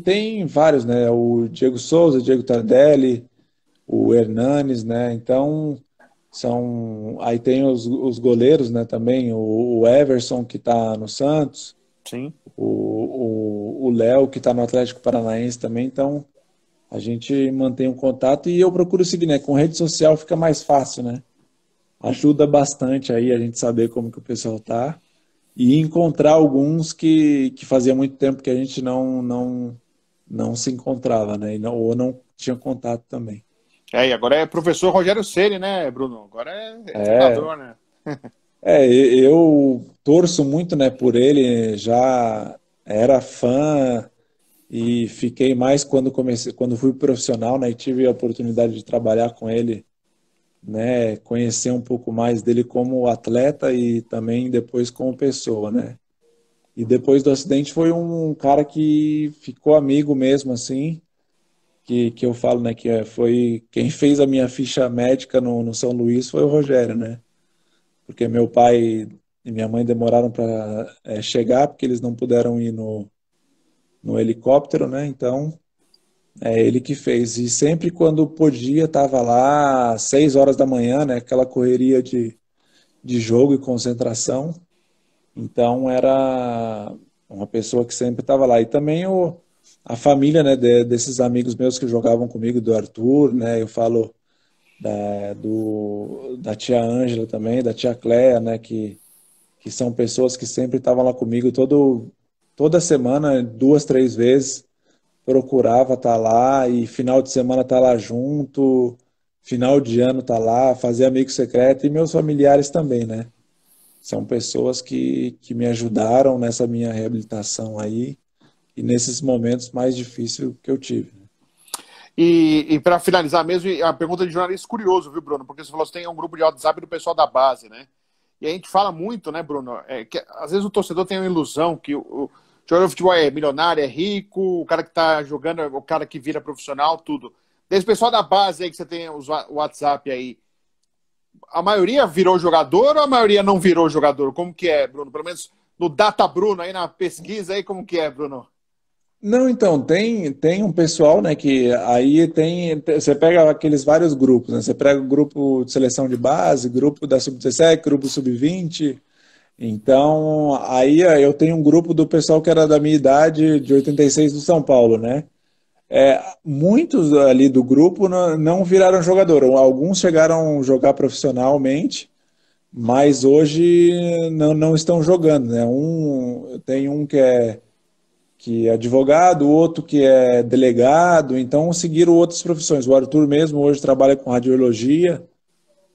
tem vários, né? O Diego Souza, o Diego Tardelli, o Hernanes, né? Então, aí tem os goleiros, né, também, o Everson, que está no Santos, Sim. o Léo, que está no Atlético Paranaense também, então a gente mantém um contato e eu procuro seguir, né, com rede social fica mais fácil, né, ajuda bastante aí a gente saber como que o pessoal tá e encontrar alguns que fazia muito tempo que a gente não se encontrava, né, ou não tinha contato também. E agora é professor Rogério Ceni, né, Bruno? Agora é É, treinador, né? eu torço muito, né, por ele, já era fã e fiquei mais quando fui profissional, né, e tive a oportunidade de trabalhar com ele, né, conhecer um pouco mais dele como atleta e também depois como pessoa, né. E depois do acidente foi um cara que ficou amigo mesmo, assim, que eu falo, né, foi quem fez a minha ficha médica no São Luís foi o Rogério, né. Porque meu pai e minha mãe demoraram para chegar, porque eles não puderam ir no helicóptero, né? Então, é ele que fez. E sempre quando podia, estava lá às 6 horas da manhã, né? Aquela correria de jogo e concentração. Então, era uma pessoa que sempre estava lá. E também a família, né, desses amigos meus que jogavam comigo, do Arthur, né? Eu falo da tia Ângela também, da tia Cléa, né? Que são pessoas que sempre estavam lá comigo toda semana, 2, 3 vezes, procurava estar lá e final de semana estar lá junto, final de ano estar lá, fazer amigo secreto e meus familiares também, né? São pessoas que me ajudaram nessa minha reabilitação aí e nesses momentos mais difíceis que eu tive. E para finalizar mesmo, a pergunta de jornalista curioso, viu, Bruno? Porque você falou que tem um grupo de WhatsApp do pessoal da base, né? E a gente fala muito, né, Bruno? Que às vezes o torcedor tem uma ilusão que o jogador de futebol é milionário, é rico, o cara que tá jogando é o cara que vira profissional, tudo. Desse pessoal da base aí que você tem o WhatsApp aí, a maioria virou jogador ou a maioria não virou jogador? Como que é, Bruno? Pelo menos no Data Bruno aí na pesquisa aí, como que é, Bruno? Não, então, tem um pessoal, né, que aí você pega aqueles vários grupos, né, você pega o grupo de seleção de base, grupo da Sub-17, grupo Sub-20, então, aí eu tenho um grupo do pessoal que era da minha idade, de 86 do São Paulo, né, muitos ali do grupo não viraram jogador, alguns chegaram a jogar profissionalmente, mas hoje não estão jogando, né, tem um que é advogado, o outro que é delegado, então seguiram outras profissões. O Arthur mesmo hoje trabalha com radiologia,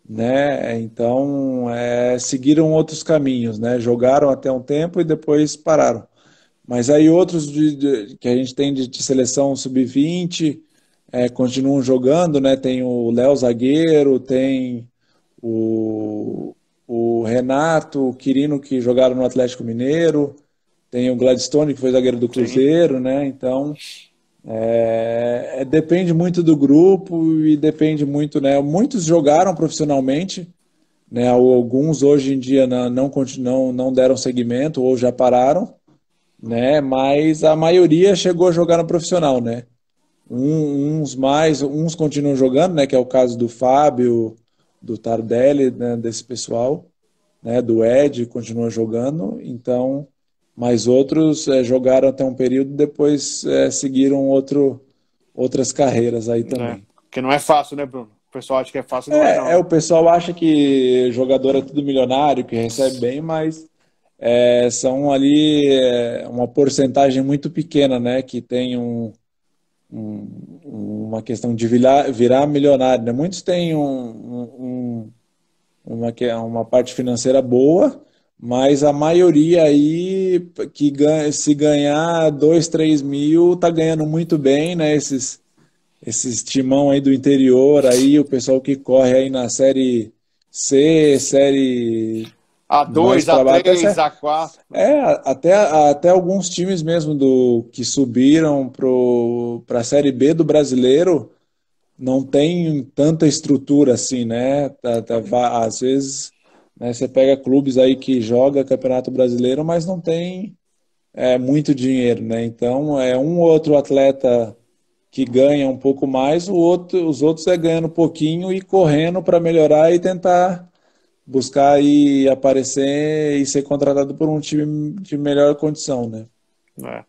né? Então seguiram outros caminhos, né? Jogaram até um tempo e depois pararam. Mas aí outros que a gente tem de seleção sub-20 continuam jogando, né? Tem o Léo zagueiro, tem o Renato, o Quirino que jogaram no Atlético Mineiro, tem o Gladstone que foi zagueiro do Sim. Cruzeiro, né? Então Depende muito do grupo e depende muito, né? Muitos jogaram profissionalmente, né? Alguns hoje em dia não deram seguimento ou já pararam, né? Mas a maioria chegou a jogar no profissional, né? Uns continuam jogando, né? Que é o caso do Fábio, do Tardelli, né? Desse pessoal, né? Do Ed continua jogando. Então, mas outros jogaram até um período, depois seguiram outras carreiras aí Né? também. Porque não é fácil, né, Bruno? O pessoal acha que é fácil, não é não, né? O pessoal acha que jogador é tudo milionário, que recebe bem, mas são ali uma porcentagem muito pequena, né? Que tem uma questão de virar milionário, né? Muitos têm uma parte financeira boa, mas a maioria aí que ganha, se ganhar 2, 3 mil, tá ganhando muito bem, né? Esses timão aí do interior, aí o pessoal que corre aí na série C, série A mais dois, a para baixo, três, a quatro. até alguns times mesmo que subiram para a série B do Brasileiro não tem tanta estrutura assim, né? Às vezes, né, você pega clubes aí que joga Campeonato Brasileiro, mas não tem muito dinheiro, né? Então, é um ou outro atleta que ganha um pouco mais, os outros ganhando um pouquinho e correndo para melhorar e tentar buscar e aparecer e ser contratado por um time de melhor condição, né? É.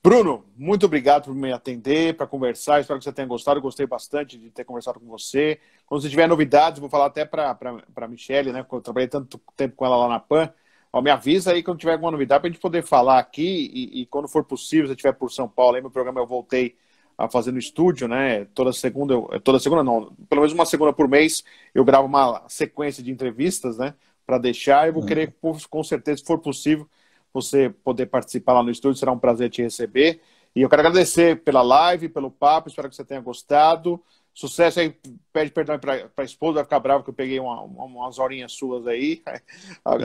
Bruno, muito obrigado por me atender, para conversar. Espero que você tenha gostado. Eu gostei bastante de ter conversado com você. Quando você tiver novidades, vou falar até para a Michelle, né? Porque eu trabalhei tanto tempo com ela lá na PAN. Ó, me avisa aí quando tiver alguma novidade para a gente poder falar aqui. E quando for possível, se estiver por São Paulo, aí meu programa eu voltei a fazer no estúdio, né? Toda segunda, toda segunda não, pelo menos uma segunda por mês, eu gravo uma sequência de entrevistas, né? Para deixar. Eu vou querer, com certeza, se for possível, você poder participar lá no estúdio, será um prazer te receber. E eu quero agradecer pela live, pelo papo, espero que você tenha gostado. Sucesso aí, pede perdão para a esposa, vai ficar brava que eu peguei umas horinhas suas aí,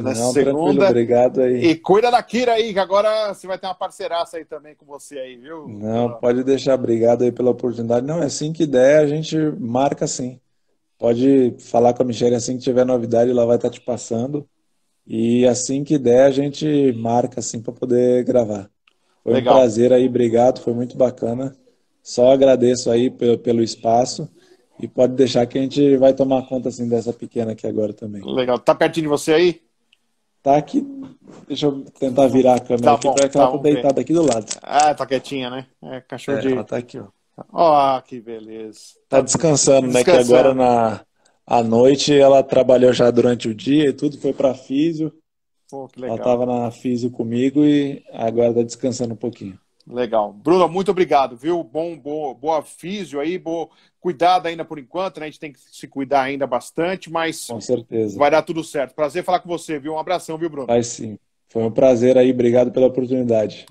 nessa Não, tranquilo, segunda. obrigado aí. E cuida da Kira aí, que agora você vai ter uma parceiraça aí também com você aí, viu, Não, Bruno? pode deixar, obrigado aí pela oportunidade. Não, assim que der, a gente marca sim. Pode falar com a Michelle assim que tiver novidade, ela vai estar te passando. E assim que der, a gente marca assim para poder gravar. Foi um Legal, prazer aí, obrigado, foi muito bacana. Só agradeço aí pelo espaço e pode deixar que a gente vai tomar conta assim dessa pequena aqui agora também. legal. Tá pertinho de você aí? Tá aqui, deixa eu tentar virar a câmera Tá aqui bom, para que tá, ela tá vamos ver. deitada aqui do lado. Ah, tá quietinha, né? É, cachorro Ela de... tá aqui, ó. Ó, que beleza. Tá Tá descansando, né? Que agora descansando. à noite ela trabalhou já durante o dia e tudo, foi para físio. Pô, que Ela legal. estava na físio comigo e agora tá descansando um pouquinho. Legal. Bruno, muito obrigado, viu? Boa físio aí, cuidado ainda por enquanto, né? A gente tem que se cuidar ainda bastante, mas Com certeza. vai dar tudo certo. Prazer falar com você, viu? Um abração, viu, Bruno? Vai sim. Foi um prazer aí, obrigado pela oportunidade.